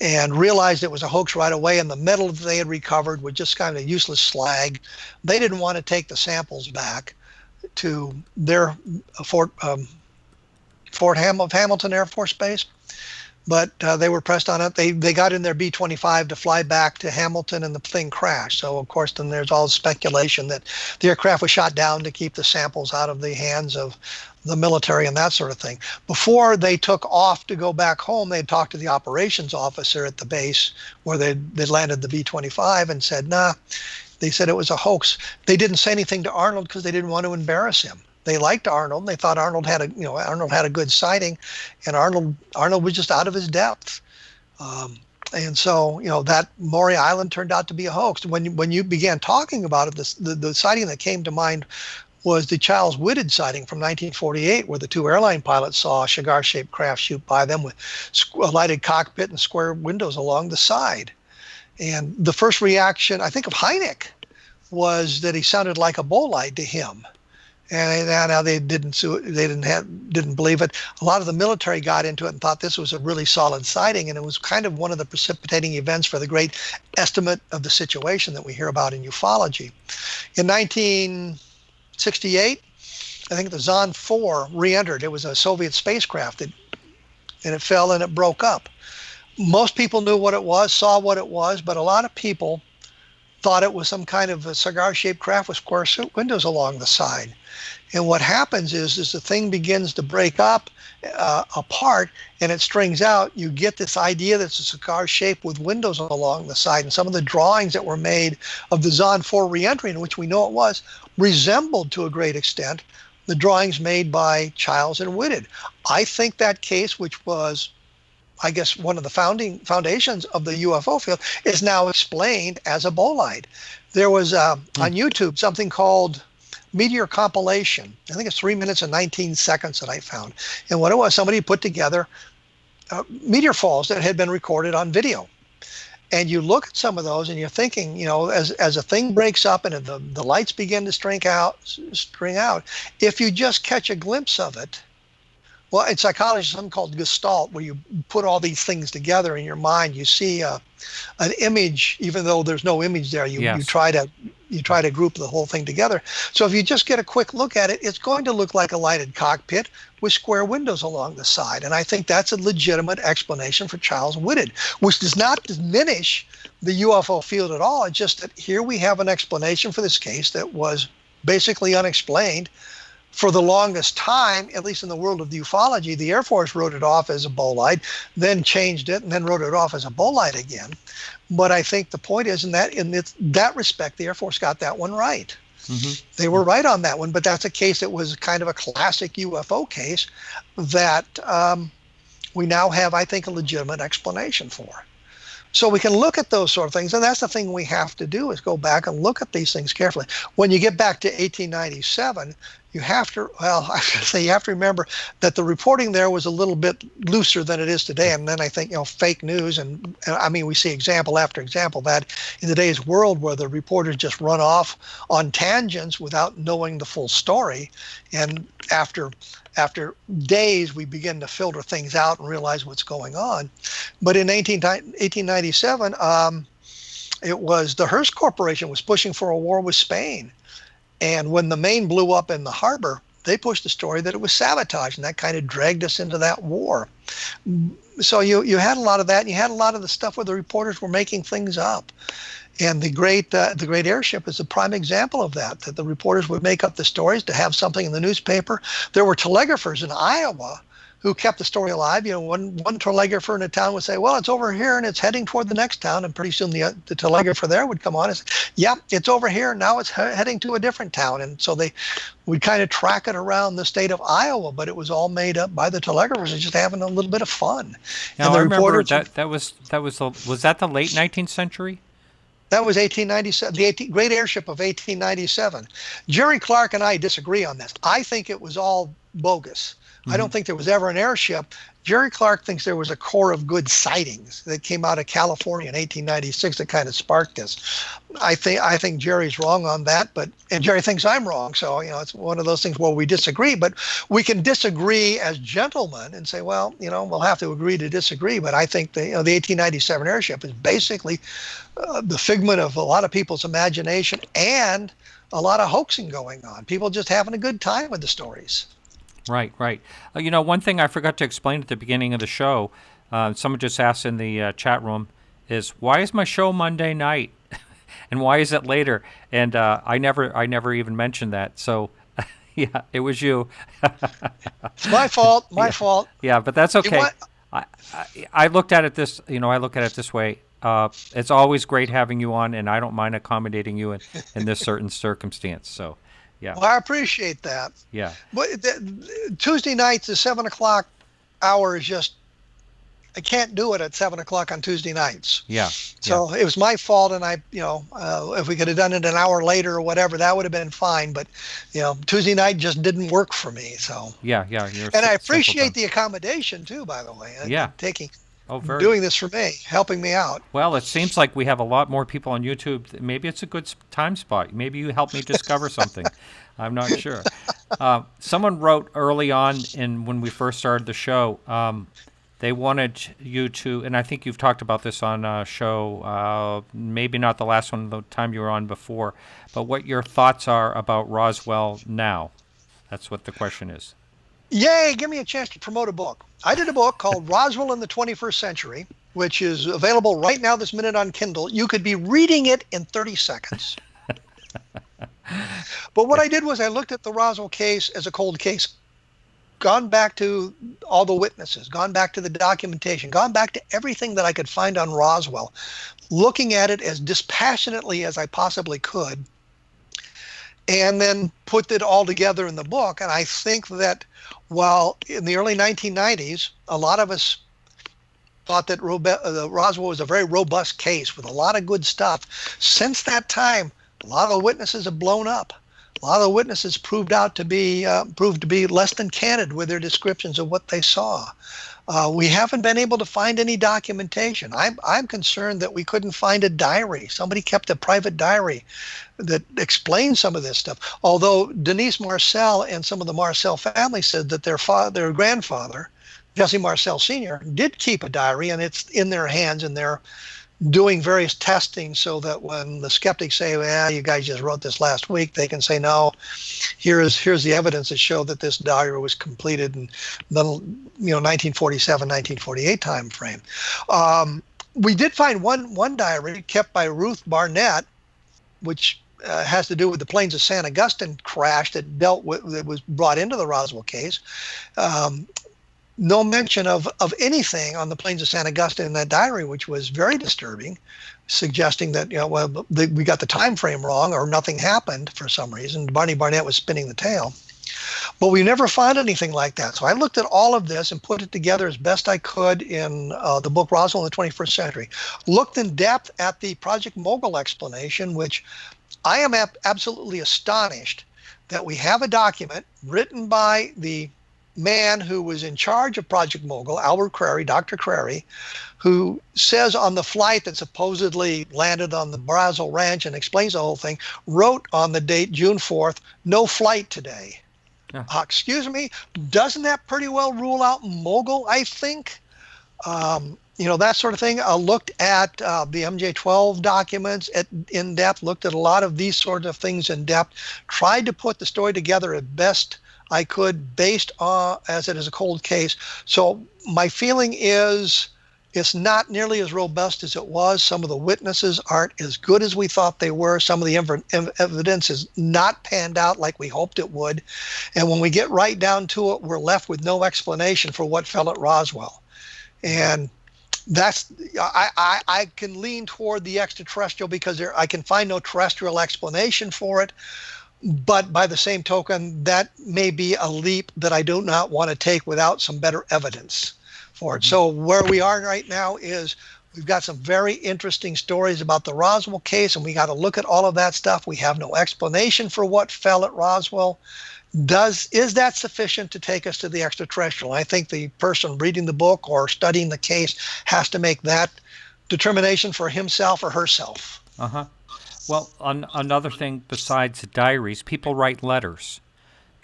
and realized it was a hoax right away. And the metal that they had recovered was just kind of useless slag. They didn't want to take the samples back to their Fort Hamilton Air Force Base, but they were pressed on it. They got in their B-25 to fly back to Hamilton, and the thing crashed. So, of course, then there's all speculation that the aircraft was shot down to keep the samples out of the hands of the military and that sort of thing. Before they took off to go back home, they talked to the operations officer at the base where they landed the B-25 and said, nah, they said it was a hoax. They didn't say anything to Arnold because they didn't want to embarrass him. They liked Arnold. They thought Arnold had a good sighting, and Arnold was just out of his depth. And so, that Maury Island turned out to be a hoax. When you began talking about it, the sighting that came to mind was the Charles Whitted sighting from 1948, where the two airline pilots saw a cigar-shaped craft shoot by them with a lighted cockpit and square windows along the side. And the first reaction, I think, of Hynek was that he sounded like a bolide to him. And now they didn't believe it. A lot of the military got into it and thought this was a really solid sighting, and it was kind of one of the precipitating events for the great estimate of the situation that we hear about in ufology. In 1968, I think the Zond 4 re-entered. It was a Soviet spacecraft, and it fell and it broke up. Most people knew what it was, saw what it was, but a lot of people thought it was some kind of a cigar-shaped craft with square windows along the side. And what happens is the thing begins to break up apart, and it strings out. You get this idea that it's a cigar shape with windows along the side. And some of the drawings that were made of the Zond 4 reentry, in which we know it was, resembled to a great extent the drawings made by Childs and Whitted. I think that case, which was, I guess, one of the foundations of the UFO field, is now explained as a bolide. There was on YouTube something called Meteor Compilation. I think it's 3 minutes and 19 seconds that I found. And what it was, somebody put together meteor falls that had been recorded on video. And you look at some of those and you're thinking, as a thing breaks up and the lights begin to string out, if you just catch a glimpse of it, well, in psychology, something called gestalt, where you put all these things together in your mind. You see an image, even though there's no image there. You try to group the whole thing together. So if you just get a quick look at it, it's going to look like a lighted cockpit with square windows along the side. And I think that's a legitimate explanation for Charles Whitted, which does not diminish the UFO field at all. It's just that here we have an explanation for this case that was basically unexplained. For the longest time, at least in the world of the ufology, the Air Force wrote it off as a bolide, then changed it, and then wrote it off as a bolide again. But I think the point is, in that respect, the Air Force got that one right. Mm-hmm. They were right on that one, but that's a case that was kind of a classic UFO case that we now have, I think, a legitimate explanation for. So we can look at those sort of things, and that's the thing we have to do, is go back and look at these things carefully. When you get back to 1897, you have to remember that the reporting there was a little bit looser than it is today. And then I think, fake news, and I mean, we see example after example that in today's world where the reporters just run off on tangents without knowing the full story. And after days, we begin to filter things out and realize what's going on. But in 1897, it was the Hearst Corporation was pushing for a war with Spain. And when the Maine blew up in the harbor, they pushed the story that it was sabotage, and that kind of dragged us into that war. So you had a lot of that, and you had a lot of the stuff where the reporters were making things up. And the great airship is a prime example of that the reporters would make up the stories to have something in the newspaper. There were telegraphers in Iowa who kept the story alive. One telegrapher in a town would say, well, it's over here and it's heading toward the next town. And pretty soon the telegrapher there would come on and say, yeah, it's over here. Now it's heading to a different town. And so they would kind of track it around the state of Iowa, but it was all made up by the telegraphers just having a little bit of fun. Now, and the I remember was that the late 19th century? That was 1897, the great airship of 1897. Jerry Clark and I disagree on this. I think it was all bogus. I don't think there was ever an airship. Jerry Clark thinks there was a core of good sightings that came out of California in 1896 that kind of sparked this. I think Jerry's wrong on that, and Jerry thinks I'm wrong. So it's one of those things where we disagree, but we can disagree as gentlemen and say, well, we'll have to agree to disagree. But I think the 1897 airship is basically the figment of a lot of people's imagination and a lot of hoaxing going on. People just having a good time with the stories. Right. One thing I forgot to explain at the beginning of the show, someone just asked in the chat room, is why is my show Monday night, and why is it later? And I never even mentioned that. So, yeah, it was you. It's my fault. My fault. Yeah, but that's okay. I looked at it this. I look at it this way. It's always great having you on, and I don't mind accommodating you in this certain circumstance. So. Yeah. Well, I appreciate that. Yeah. But Tuesday nights, the 7 o'clock hour is just, I can't do it at 7 o'clock on Tuesday nights. Yeah. So it was my fault, and if we could have done it an hour later or whatever, that would have been fine. But Tuesday night just didn't work for me. So yeah. And I appreciate the accommodation too, by the way. Yeah. Doing this for me, helping me out. Well, it seems like we have a lot more people on YouTube. Maybe it's a good time spot. Maybe you help me discover something. I'm not sure. Someone wrote early on when we first started the show, they wanted you to, and I think you've talked about this on a show, maybe not the last one, the time you were on before, but what your thoughts are about Roswell now. That's what the question is. Yay, give me a chance to promote a book. I did a book called Roswell in the 21st Century, which is available right now this minute on Kindle. You could be reading it in 30 seconds. But what I did was I looked at the Roswell case as a cold case, gone back to all the witnesses, gone back to the documentation, gone back to everything that I could find on Roswell, looking at it as dispassionately as I possibly could, and then put it all together in the book. And I think that while in the early 1990s, a lot of us thought that Roswell was a very robust case with a lot of good stuff, since that time, a lot of the witnesses have blown up. A lot of the witnesses proved to be less than candid with their descriptions of what they saw. We haven't been able to find any documentation. I'm concerned that we couldn't find a diary. Somebody kept a private diary that explains some of this stuff. Although Denise Marcel and some of the Marcel family said that their grandfather, Jesse Marcel Sr., did keep a diary, and it's in their hands, and they're doing various testing so that when the skeptics say, well, you guys just wrote this last week, they can say, no, here's the evidence that showed that this diary was completed in the 1947, 1948 time frame. We did find one diary kept by Ruth Barnett, which has to do with the planes of San Augustine crash that was brought into the Roswell case. No mention of anything on the plains of San Augustine in that diary, which was very disturbing, suggesting that we got the time frame wrong or nothing happened for some reason. Barney Barnett was spinning the tale. But we never found anything like that. So I looked at all of this and put it together as best I could in the book Roswell in the 21st Century. Looked in depth at the Project Mogul explanation, which I am absolutely astonished that we have a document written by the man who was in charge of Project Mogul, Albert Crary, Dr. Crary, who says on the flight that supposedly landed on the Brazil Ranch and explains the whole thing, wrote on the date June 4th, no flight today. Yeah. Excuse me, doesn't that pretty well rule out Mogul, I think? That sort of thing. I looked at the MJ-12 documents in depth, looked at a lot of these sorts of things in depth, tried to put the story together at best I could based on as it is a cold case. So my feeling is it's not nearly as robust as it was. Some of the witnesses aren't as good as we thought they were. Some of the evidence is not panned out like we hoped it would. And when we get right down to it, we're left with no explanation for what fell at Roswell. And that's I can lean toward the extraterrestrial because I can find no terrestrial explanation for it. But by the same token, that may be a leap that I do not want to take without some better evidence for it. So where we are right now is we've got some very interesting stories about the Roswell case, and we got to look at all of that stuff. We have no explanation for what fell at Roswell. Is that sufficient to take us to the extraterrestrial? I think the person reading the book or studying the case has to make that determination for himself or herself. Uh-huh. Well, another thing besides diaries, people write letters,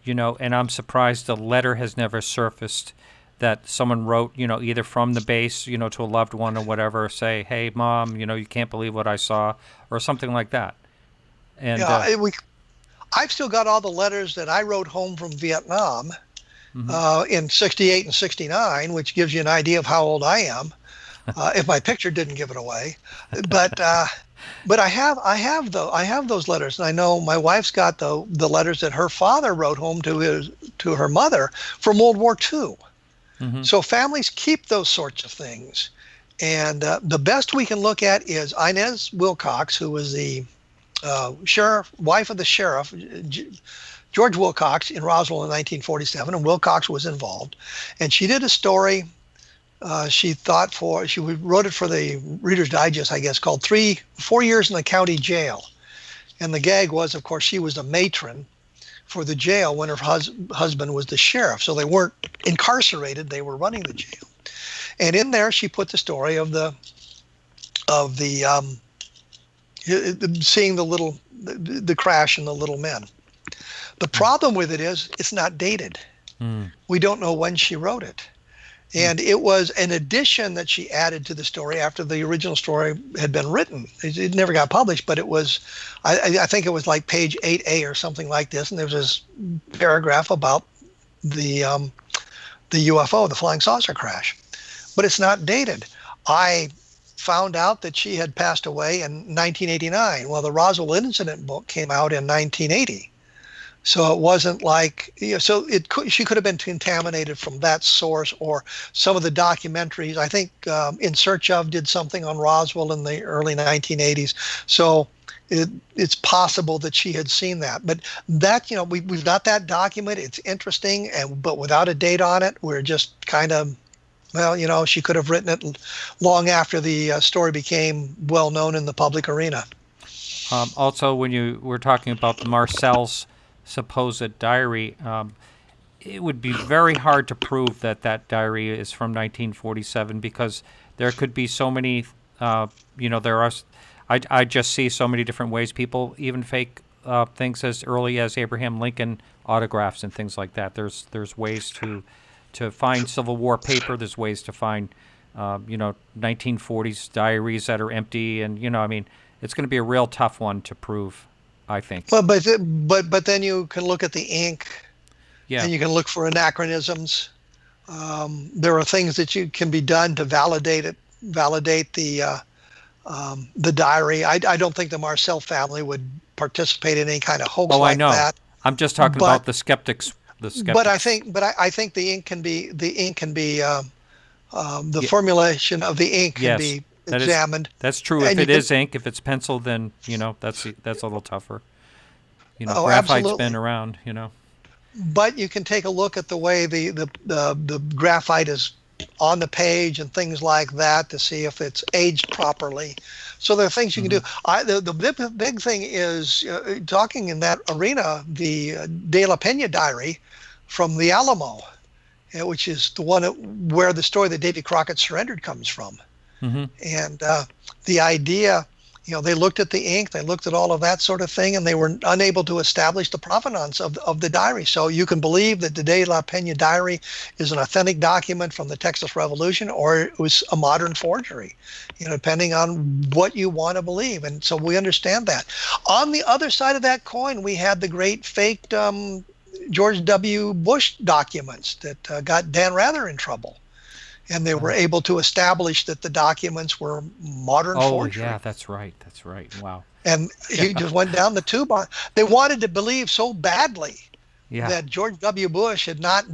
and I'm surprised a letter has never surfaced that someone wrote, either from the base, to a loved one or whatever, say, hey, Mom, you can't believe what I saw, or something like that. And Yeah, I've still got all the letters that I wrote home from Vietnam in 68 and 69, which gives you an idea of how old I am, if my picture didn't give it away. But I have those letters, and I know my wife's got the letters that her father wrote home to her mother from World War II. So families keep those sorts of things, and the best we can look at is Inez Wilcox, who was the wife of the sheriff, George Wilcox, in Roswell in 1947, and Wilcox was involved, and she did a story. She wrote it for the Reader's Digest, I guess, called 4 years in the county jail. And the gag was, of course, she was the matron for the jail when her husband was the sheriff. So they weren't incarcerated, they were running the jail. And in there, she put the story of seeing the crash and the little men. The problem with it is it's not dated. We don't know when she wrote it. And it was an addition that she added to the story after the original story had been written. It never got published, but it was, I think it was like page 8A or something like this. And there was this paragraph about the UFO, the flying saucer crash. But it's not dated. I found out that she had passed away in 1989. Well, the Roswell Incident book came out in 1980. So it wasn't like, she could have been contaminated from that source, or some of the documentaries. I think In Search Of did something on Roswell in the early 1980s. So it's possible that she had seen that. But that, we've got that document. It's interesting, but without a date on it, we're just kind of, she could have written it long after the story became well known in the public arena. Also, when you were talking about the Marcel's supposed diary, it would be very hard to prove that diary is from 1947, because there could be so many, there are, I just see so many different ways people even fake things as early as Abraham Lincoln autographs and things like that. There's ways to find Civil War paper. There's ways to find, 1940s diaries that are empty, and it's going to be a real tough one to prove, I think. Well, but then you can look at the ink, and you can look for anachronisms. There are things that can be done to validate the diary. I don't think the Marcel family would participate in any kind of hoax like that. I'm just talking about the skeptics. But I think the ink can be the formulation of the ink can be examined. That's true. If it is ink, if it's pencil, then that's a little tougher. Graphite's absolutely been around. But you can take a look at the way the graphite is on the page and things like that to see if it's aged properly. So there are things you can do. The big thing is talking in that arena, the De La Pena diary from the Alamo, which is the one where the story that Davy Crockett surrendered comes from. And the idea, they looked at the ink, they looked at all of that sort of thing, and they were unable to establish the provenance of the diary. So you can believe that the De La Pena diary is an authentic document from the Texas Revolution, or it was a modern forgery, depending on what you want to believe. And so we understand that. On the other side of that coin, we had the great faked George W. Bush documents that got Dan Rather in trouble. And they were able to establish that the documents were modern forgery. Oh, yeah, that's right. Wow. And he just went down the tube on. They wanted to believe so badly that George W. Bush had not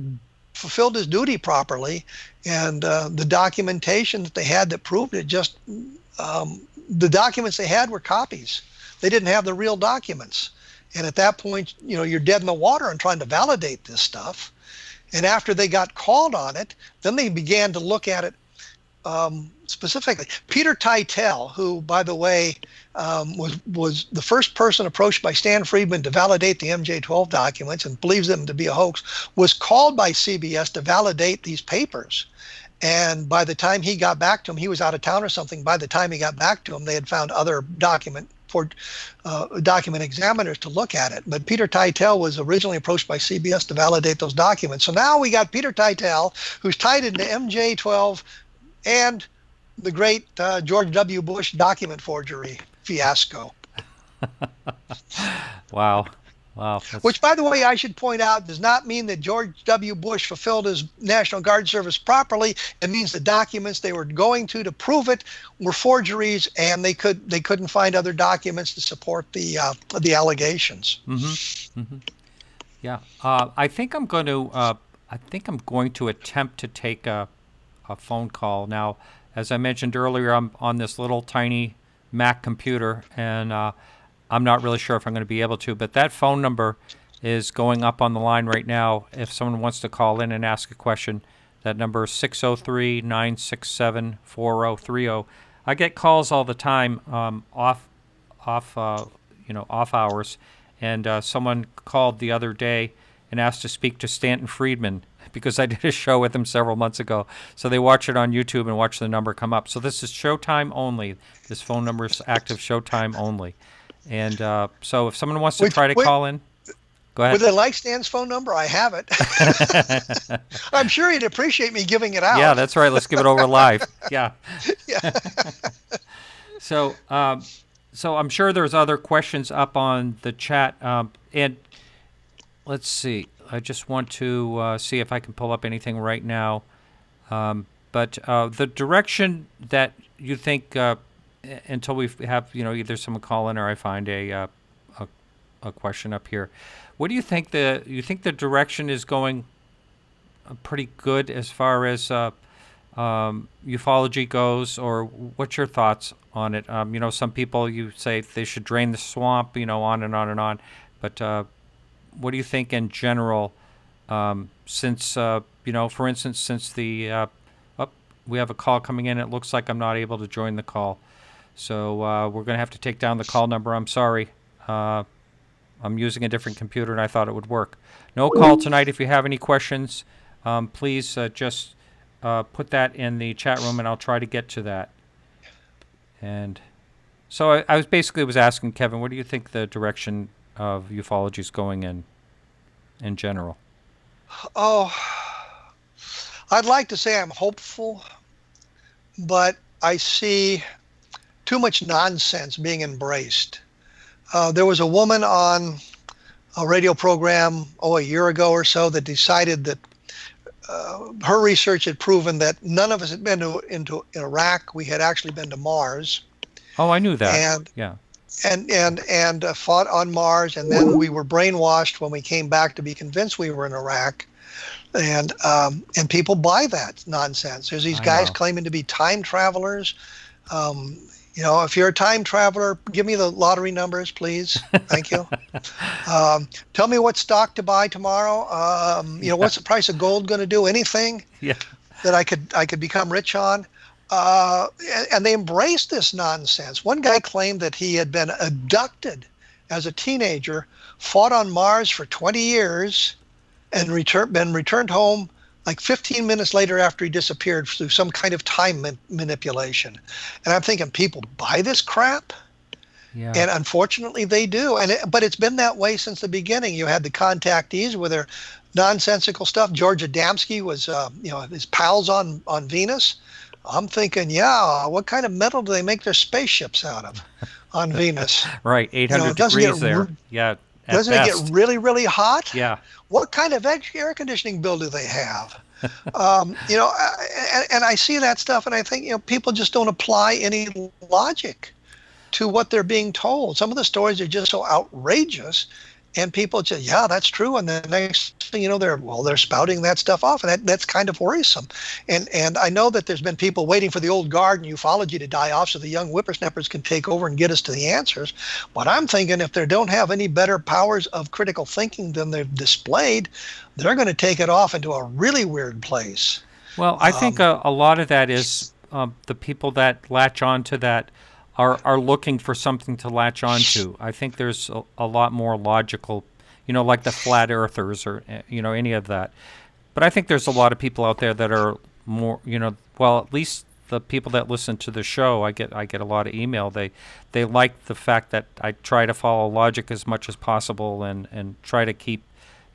fulfilled his duty properly, and the documentation that they had that proved it, just the documents they had were copies. They didn't have the real documents. And at that point, you're dead in the water and trying to validate this stuff. And after they got called on it, then they began to look at it specifically. Peter Teitel, who, by the way, was the first person approached by Stan Friedman to validate the MJ-12 documents and believes them to be a hoax, was called by CBS to validate these papers. And by the time he got back to him, he was out of town or something. By the time he got back to him, they had found other document examiners to look at it. But Peter Teitel was originally approached by CBS to validate those documents. So now we got Peter Teitel, who's tied into MJ-12 and the great George W. Bush document forgery fiasco. Wow. Which, by the way, I should point out, does not mean that George W. Bush fulfilled his National Guard service properly. It means the documents they were going to prove it were forgeries, and they couldn't find other documents to support the allegations. Mm-hmm. Mm-hmm. Yeah, I think I'm going to attempt to take a phone call now. As I mentioned earlier, I'm on this little tiny Mac computer, and I'm not really sure if I'm going to be able to, but that phone number is going up on the line right now. If someone wants to call in and ask a question, that number is 603-967-4030. I get calls all the time off hours, and someone called the other day and asked to speak to Stanton Friedman because I did a show with him several months ago. So they watch it on YouTube and watch the number come up. So this is Showtime only. This phone number is active Showtime only. And so if someone wants to try to call in, go ahead. Would they like Stan's phone number? I have it. I'm sure he'd appreciate me giving it out. Yeah, that's right. Let's give it over live. Yeah. Yeah. So I'm sure there's other questions up on the chat. And let's see. I just want to see if I can pull up anything right now. But the direction that you think, until we have either someone call in or I find a question up here, what do you think the direction is going? Pretty good as far as ufology goes, or what's your thoughts on it? Some people, you say they should drain the swamp, on and on and on, but what do you think in general? Since for instance, since the we have a call coming in, it looks like I'm not able to join the call, so we're going to have to take down the call number. I'm sorry. I'm using a different computer, and I thought it would work. No call tonight. If you have any questions, please just put that in the chat room, and I'll try to get to that. And so I was asking Kevin, what do you think the direction of ufology is going in general? Oh, I'd like to say I'm hopeful, but I see too much nonsense being embraced. There was a woman on a radio program, a year ago or so, that decided that her research had proven that none of us had been into Iraq. We had actually been to Mars. Oh, I knew that. And fought on Mars, and then we were brainwashed when we came back to be convinced we were in Iraq. And people buy that nonsense. There's these guys claiming to be time travelers. If you're a time traveler, give me the lottery numbers, please. Thank you. Tell me what stock to buy tomorrow. What's the price of gold going to do? Anything that I could become rich on. And they embrace this nonsense. One guy claimed that he had been abducted as a teenager, fought on Mars for 20 years, and been returned home like 15 minutes later after he disappeared through some kind of time manipulation. And I'm thinking, people buy this crap? Yeah. And unfortunately they do. But it's been that way since the beginning. You had the contactees with their nonsensical stuff. George Adamski was, his pals on Venus. I'm thinking, what kind of metal do they make their spaceships out of on Venus? Right, 800 degrees there. Doesn't it get really, really hot? Yeah. What kind of air conditioning bill do they have? And I see that stuff, and I think, people just don't apply any logic to what they're being told. Some of the stories are just so outrageous, and people say, that's true. And the next thing you know, they're spouting that stuff off, and that's kind of worrisome. And I know that there's been people waiting for the old guard in ufology to die off so the young whippersnappers can take over and get us to the answers. But I'm thinking if they don't have any better powers of critical thinking than they've displayed, they're going to take it off into a really weird place. Well, I think a lot of that is the people that latch onto that are looking for something to latch onto. I think there's a lot more logical, like the flat earthers or any of that. But I think there's a lot of people out there that are more, well, at least the people that listen to the show, I get a lot of email. They like the fact that I try to follow logic as much as possible and try to keep,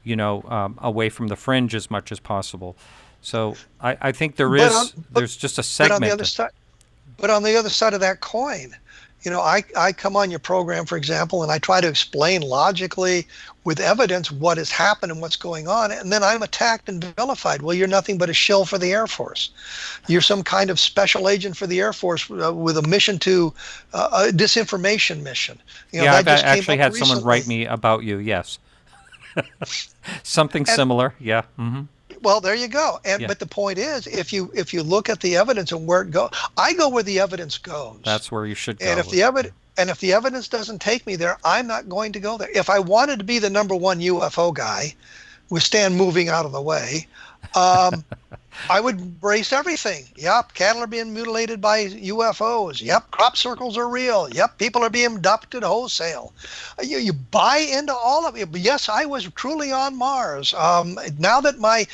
away from the fringe as much as possible. So I think there's just a segment. But on the other side of that coin, I come on your program, for example, and I try to explain logically with evidence what has happened and what's going on, and then I'm attacked and vilified. Well, you're nothing but a shill for the Air Force. You're some kind of special agent for the Air Force with a mission to a disinformation mission. I've actually had someone write me about you. Yes, something similar. Yeah. Mm-hmm. Well, there you go. But the point is, if you look at the evidence and where it goes, I go where the evidence goes. That's where you should go. And if the evidence doesn't take me there, I'm not going to go there. If I wanted to be the number one UFO guy, with Stan moving out of the way, I would embrace everything. Yep, cattle are being mutilated by UFOs. Yep, crop circles are real. Yep, people are being abducted wholesale. You buy into all of it. Yes, I was truly on Mars. Now that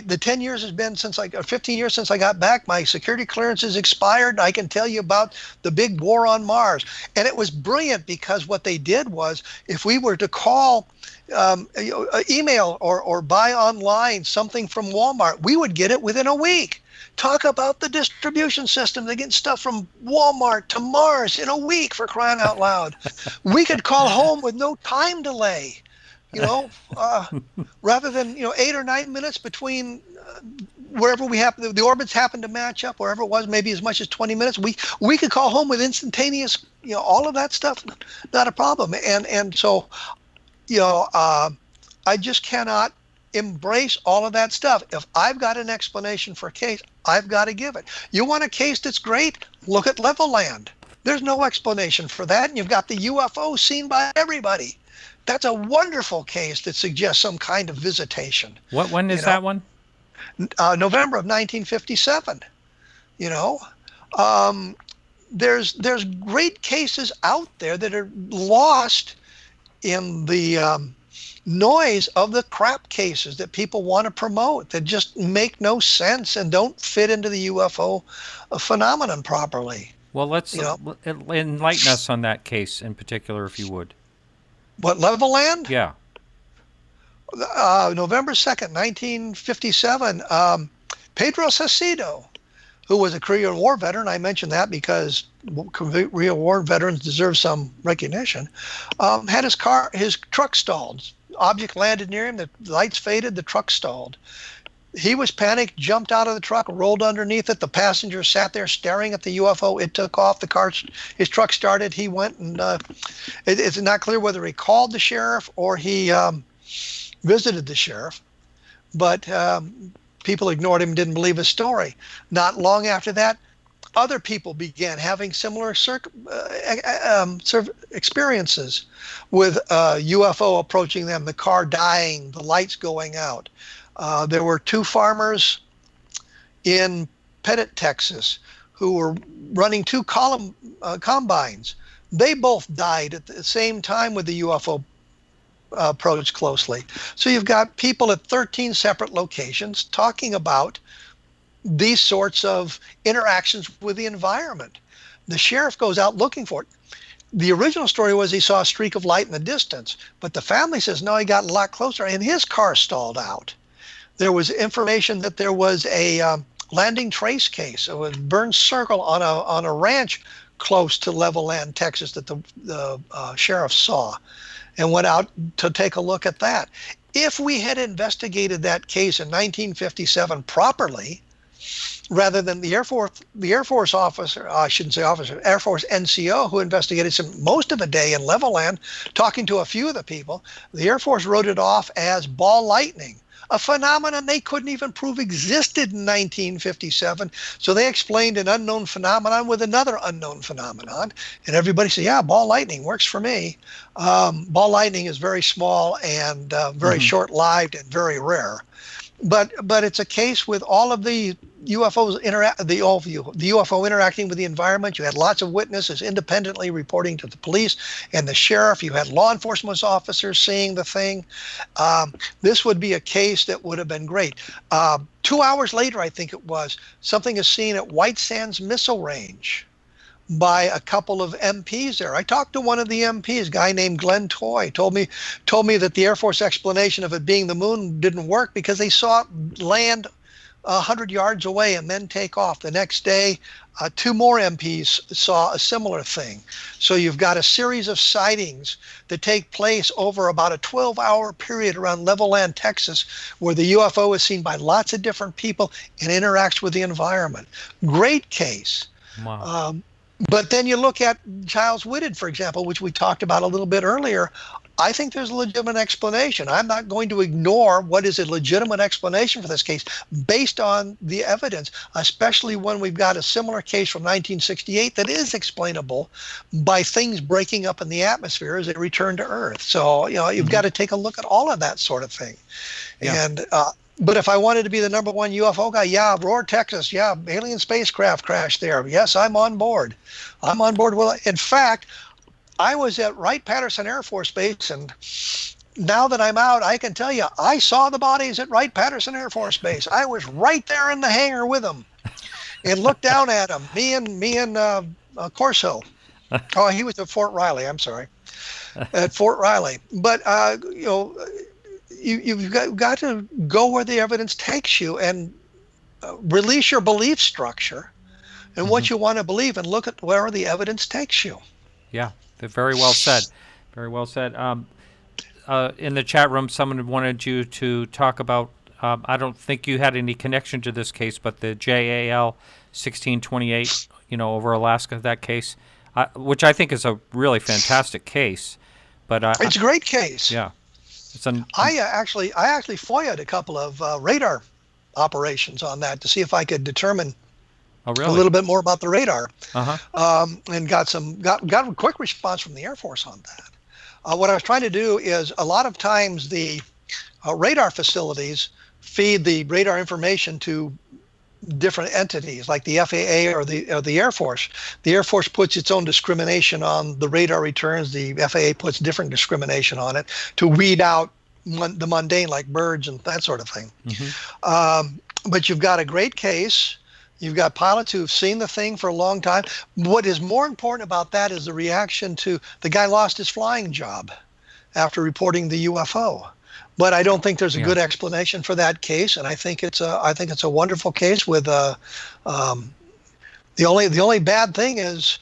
the 10 years has been 15 years since I got back, my security clearance is expired. I can tell you about the big war on Mars. And it was brilliant because what they did was, if we were to call email or buy online something from Walmart, we would get it within a week. Talk about the distribution system. They get stuff from Walmart to Mars in a week, for crying out loud. We could call home with no time delay, rather than 8 or 9 minutes between wherever the orbits happen to match up, wherever it was, maybe as much as 20 minutes. We could call home with instantaneous, all of that stuff, not a problem. And so I just cannot embrace all of that stuff. If I've got an explanation for a case, I've got to give it. You want a case that's great? Look at Levelland. There's no explanation for that, and you've got the UFO seen by everybody. That's a wonderful case that suggests some kind of visitation. When is that one? November of 1957. There's great cases out there that are lost in the noise of the crap cases that people want to promote that just make no sense and don't fit into the UFO phenomenon properly. Well, let's enlighten us on that case in particular, if you would. What, Levelland? Yeah. November 2nd, 1957, Pedro Saucedo, who was a Korean War veteran, I mentioned that because Korean War veterans deserve some recognition, had his truck stalled. Object landed near him, the lights faded, the truck stalled. He was panicked, jumped out of the truck, rolled underneath it. The passenger sat there staring at the UFO. It took off. His truck started. He went, and it's not clear whether he called the sheriff or he visited the sheriff. But people ignored him, didn't believe his story. Not long after that, other people began having similar experiences with UFO approaching them, the car dying, the lights going out. There were two farmers in Pettit, Texas, who were running two combines. They both died at the same time with the UFO approach closely. So you've got people at 13 separate locations talking about these sorts of interactions with the environment. The sheriff goes out looking for it. The original story was he saw a streak of light in the distance, but the family says no, he got a lot closer and his car stalled out. There was information that there was a landing trace case, a burned circle on a ranch close to Levelland, Texas, that the sheriff saw and went out to take a look at that. If we had investigated that case in 1957 properly, rather than the Air Force officer, I shouldn't say officer, Air Force NCO, who investigated most of a day in Levelland, talking to a few of the people, the Air Force wrote it off as ball lightning, a phenomenon they couldn't even prove existed in 1957. So they explained an unknown phenomenon with another unknown phenomenon, and everybody said, yeah, ball lightning works for me. Ball lightning is very small and very short-lived and very rare. but it's a case with all of the UFOs the UFO interacting with the environment. You had lots of witnesses independently reporting to the police and the sheriff. You had law enforcement officers seeing the thing. This would be a case that would have been great. 2 hours later, I think it was, something is seen at White Sands Missile Range by a couple of MPs there. I talked to one of the MPs, a guy named Glenn Toy, told me that the Air Force explanation of it being the moon didn't work because they saw it land 100 yards away and then take off. The next day, 2 more MPs saw a similar thing. So you've got a series of sightings that take place over about a 12-hour period around Levelland, Texas, where the UFO is seen by lots of different people and interacts with the environment. Great case. Wow. But then you look at Giles Whitted, for example, which we talked about a little bit earlier. I think there's a legitimate explanation. I'm not going to ignore what is a legitimate explanation for this case based on the evidence, especially when we've got a similar case from 1968 that is explainable by things breaking up in the atmosphere as they return to Earth. So, you've got to take a look at all of that sort of thing. Yeah. And but if I wanted to be the number one UFO guy, yeah, Roar, Texas, yeah, alien spacecraft crashed there. Yes, I'm on board. I'm on board. Well, in fact, I was at Wright-Patterson Air Force Base, and now that I'm out, I can tell you, I saw the bodies at Wright-Patterson Air Force Base. I was right there in the hangar with them and looked down at them. Me and Corso. Oh, he was at Fort Riley. I'm sorry, at Fort Riley. But you've got to go where the evidence takes you and release your belief structure and what you want to believe and look at where the evidence takes you. Yeah, very well said. Very well said. In the chat room, someone wanted you to talk about, I don't think you had any connection to this case, but the JAL 1628, over Alaska, that case, which I think is a really fantastic case. But it's a great case. Yeah. I actually FOIA'd a couple of radar operations on that to see if I could determine a little bit more about the radar, and got a quick response from the Air Force on that. What I was trying to do is a lot of times the radar facilities feed the radar information to different entities like the FAA or the Air Force. The Air Force puts its own discrimination on the radar returns. The FAA puts different discrimination on it to weed out the mundane, like birds and that sort of thing. But you've got a great case. You've got pilots who've seen the thing for a long time. What is more important about that is the reaction to the guy lost his flying job after reporting the UFO. But I don't think there's a good explanation for that case, and I think it's a wonderful case with the only bad thing is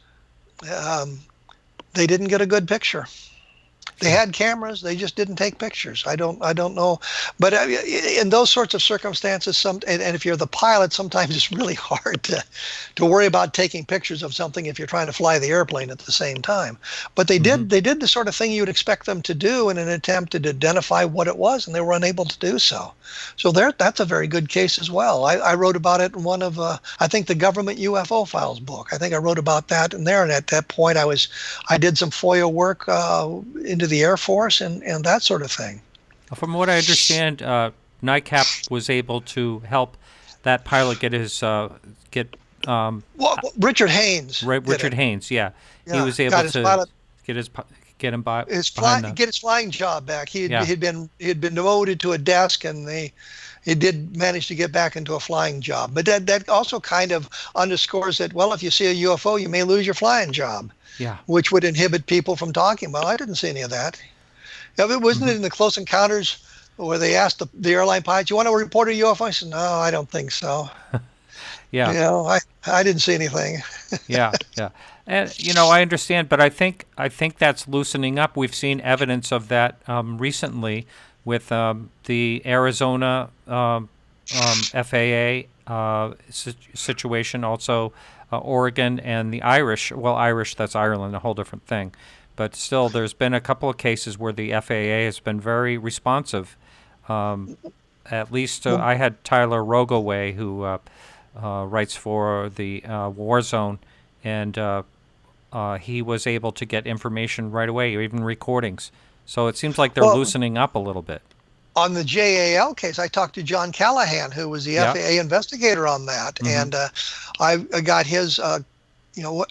they didn't get a good picture. They had cameras, they just didn't take pictures. I don't know, but in those sorts of circumstances, and if you're the pilot, sometimes it's really hard to worry about taking pictures of something if you're trying to fly the airplane at the same time. But they did the sort of thing you would expect them to do in an attempt to identify what it was, and they were unable to do so. So that's a very good case as well. I wrote about it in one of I think the Government UFO Files book. I think I wrote about that in there, and at that point I did some FOIA work into the Air Force and that sort of thing. From what I understand, NICAP was able to help that pilot get his Richard Haynes. Richard Haynes, yeah. He was able to get his flying job back. He'd been demoted to a desk, and he did manage to get back into a flying job. But that also kind of underscores that, well, if you see a UFO, you may lose your flying job. Yeah. Which would inhibit people from talking. Well, I didn't see any of that. Wasn't it in the Close Encounters where they asked the airline pilots, "You want to report a UFO?" I said, "No, I don't think so." Yeah. I didn't see anything. Yeah. And I understand, but I think that's loosening up. We've seen evidence of that recently with the Arizona FAA situation, also Oregon, and the Irish. Well, Irish, that's Ireland, a whole different thing. But still, there's been a couple of cases where the FAA has been very responsive. At least I had Tyler Rogoway, who writes for the War Zone, and he was able to get information right away, even recordings. So it seems like they're loosening up a little bit. On the JAL case, I talked to John Callahan, who was the Yeah. FAA investigator on that, and I got his.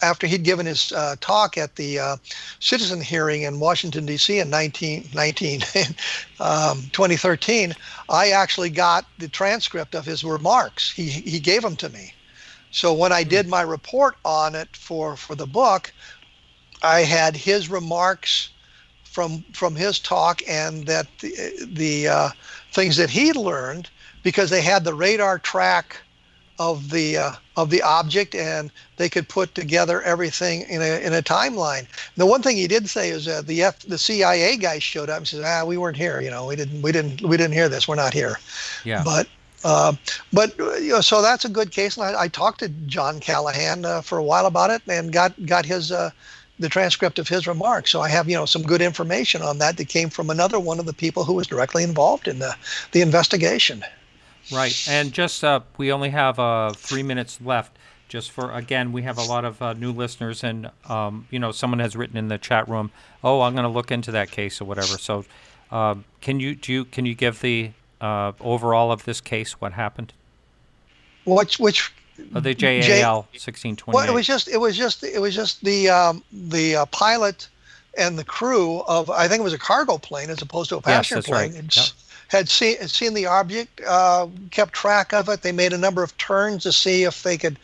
After he'd given his talk at the citizen hearing in Washington, D.C. in 2013, I actually got the transcript of his remarks. He gave them to me. So when I did my report on it for the book, I had his remarks from his talk, and that the things that he learned, because they had the radar track of the object, and they could put together everything in a timeline. The one thing he did say is that the CIA guys showed up and said, we weren't here. We didn't hear this. We're not here. Yeah. So that's a good case, and I talked to John Callahan for a while about it, and got his the transcript of his remarks. So I have some good information on that came from another one of the people who was directly involved in the investigation. Right. And just we only have 3 minutes left. Just for, again, we have a lot of new listeners, and someone has written in the chat room, I'm going to look into that case or whatever. So can you give the overall of this case, what happened? Which the JAL 1628. Well, it was just the pilot and the crew of, I think it was a cargo plane as opposed to a passenger plane. Right. Had seen the object, kept track of it. They made a number of turns to see if they could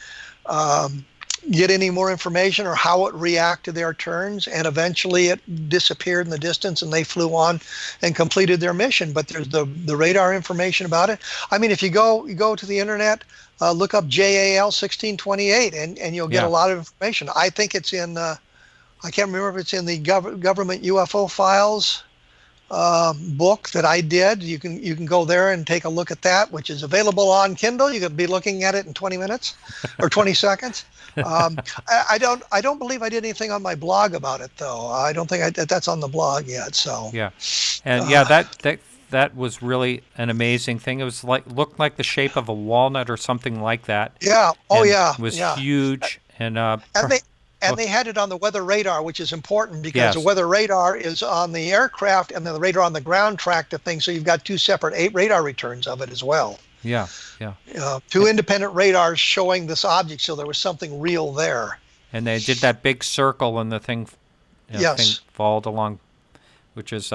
get any more information or how it reacted to their turns, and eventually it disappeared in the distance, and they flew on and completed their mission. But there's the radar information about it. I mean, if you go to the internet, look up JAL 1628, and you'll get a lot of information. I think it's in I can't remember if it's in the government UFO files book that I did. You can go there and take a look at that, which is available on Kindle. You could be looking at it in 20 minutes or 20 seconds. I don't believe I did anything on my blog about it, though. I don't think that's on the blog yet. So and that was really an amazing thing. It was looked like the shape of a walnut or something like that. Yeah. It was huge, and they had it on the weather radar, which is important because the weather radar is on the aircraft, and then the radar on the ground tracked the thing. So you've got two separate radar returns of it as well. Yeah. Two independent radars showing this object, so there was something real there. And they did that big circle, and the thing, thing followed along, which is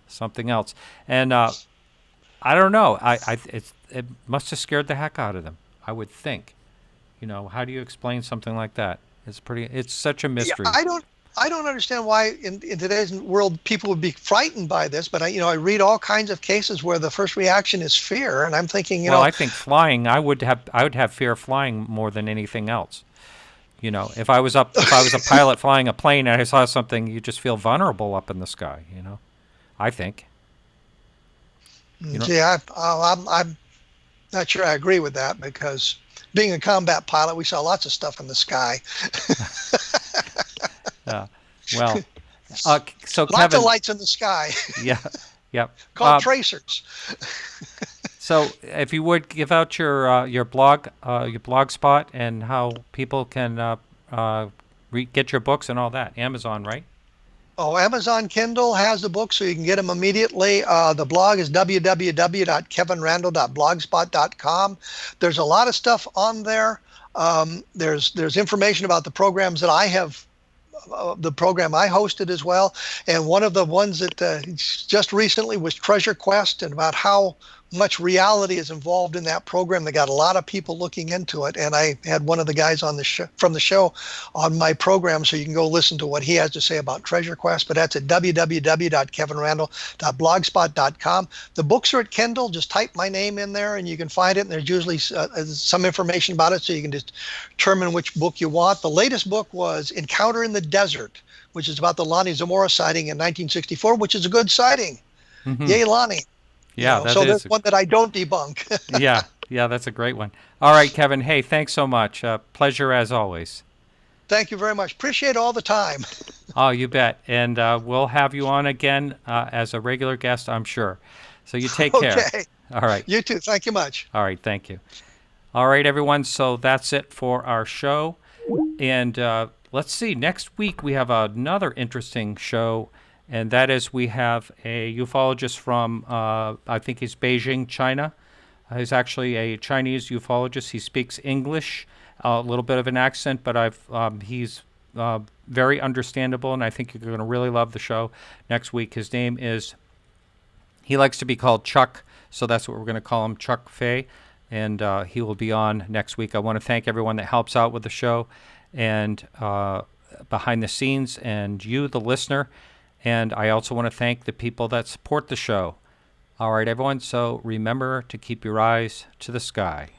something else. And I don't know. It must have scared the heck out of them, I would think. How do you explain something like that? It's such a mystery. Yeah, I don't understand why in today's world people would be frightened by this, but I read all kinds of cases where the first reaction is fear, and I'm thinking, I think flying, I would have fear of flying more than anything else. If I was a pilot flying a plane and I saw something, you just feel vulnerable up in the sky, I think. Yeah, I'm not sure I agree with that, because being a combat pilot, we saw lots of stuff in the sky. So lots Kevin, of lights in the sky. Yeah. Called tracers. So if you would give out your blog spot, and how people can get your books and all that. Amazon, right? Oh, Amazon Kindle has the book, so you can get them immediately. The blog is www.kevinrandle.blogspot.com. There's a lot of stuff on there. There's information about the programs that I have, the program I hosted as well. And one of the ones that just recently was Treasure Quest, and about how much reality is involved in that program. They got a lot of people looking into it, and I had one of the guys on the from the show on my program, so you can go listen to what he has to say about Treasure Quest. But that's at www.kevinrandle.blogspot.com. The books are at Kindle. Just type my name in there, and you can find it. And there's usually some information about it, so you can just determine which book you want. The latest book was Encounter in the Desert, which is about the Lonnie Zamora sighting in 1964, which is a good sighting. Mm-hmm. Yay, Lonnie. Yeah, so that's one that I don't debunk. yeah, that's a great one. All right, Kevin. Hey, thanks so much. Pleasure as always. Thank you very much. Appreciate all the time. Oh, you bet. And we'll have you on again as a regular guest, I'm sure. So you take care. Okay. All right. You too. Thank you much. All right. Thank you. All right, everyone. So that's it for our show. And let's see. Next week we have another interesting show. And that is, we have a ufologist from, I think he's Beijing, China. He's actually a Chinese ufologist. He speaks English, a little bit of an accent, but he's very understandable, and I think you're going to really love the show next week. His name is, he likes to be called Chuck, so that's what we're going to call him, Chuck Fay, and he will be on next week. I want to thank everyone that helps out with the show and behind the scenes, and you, the listener, and I also want to thank the people that support the show. All right, everyone, so remember to keep your eyes to the sky.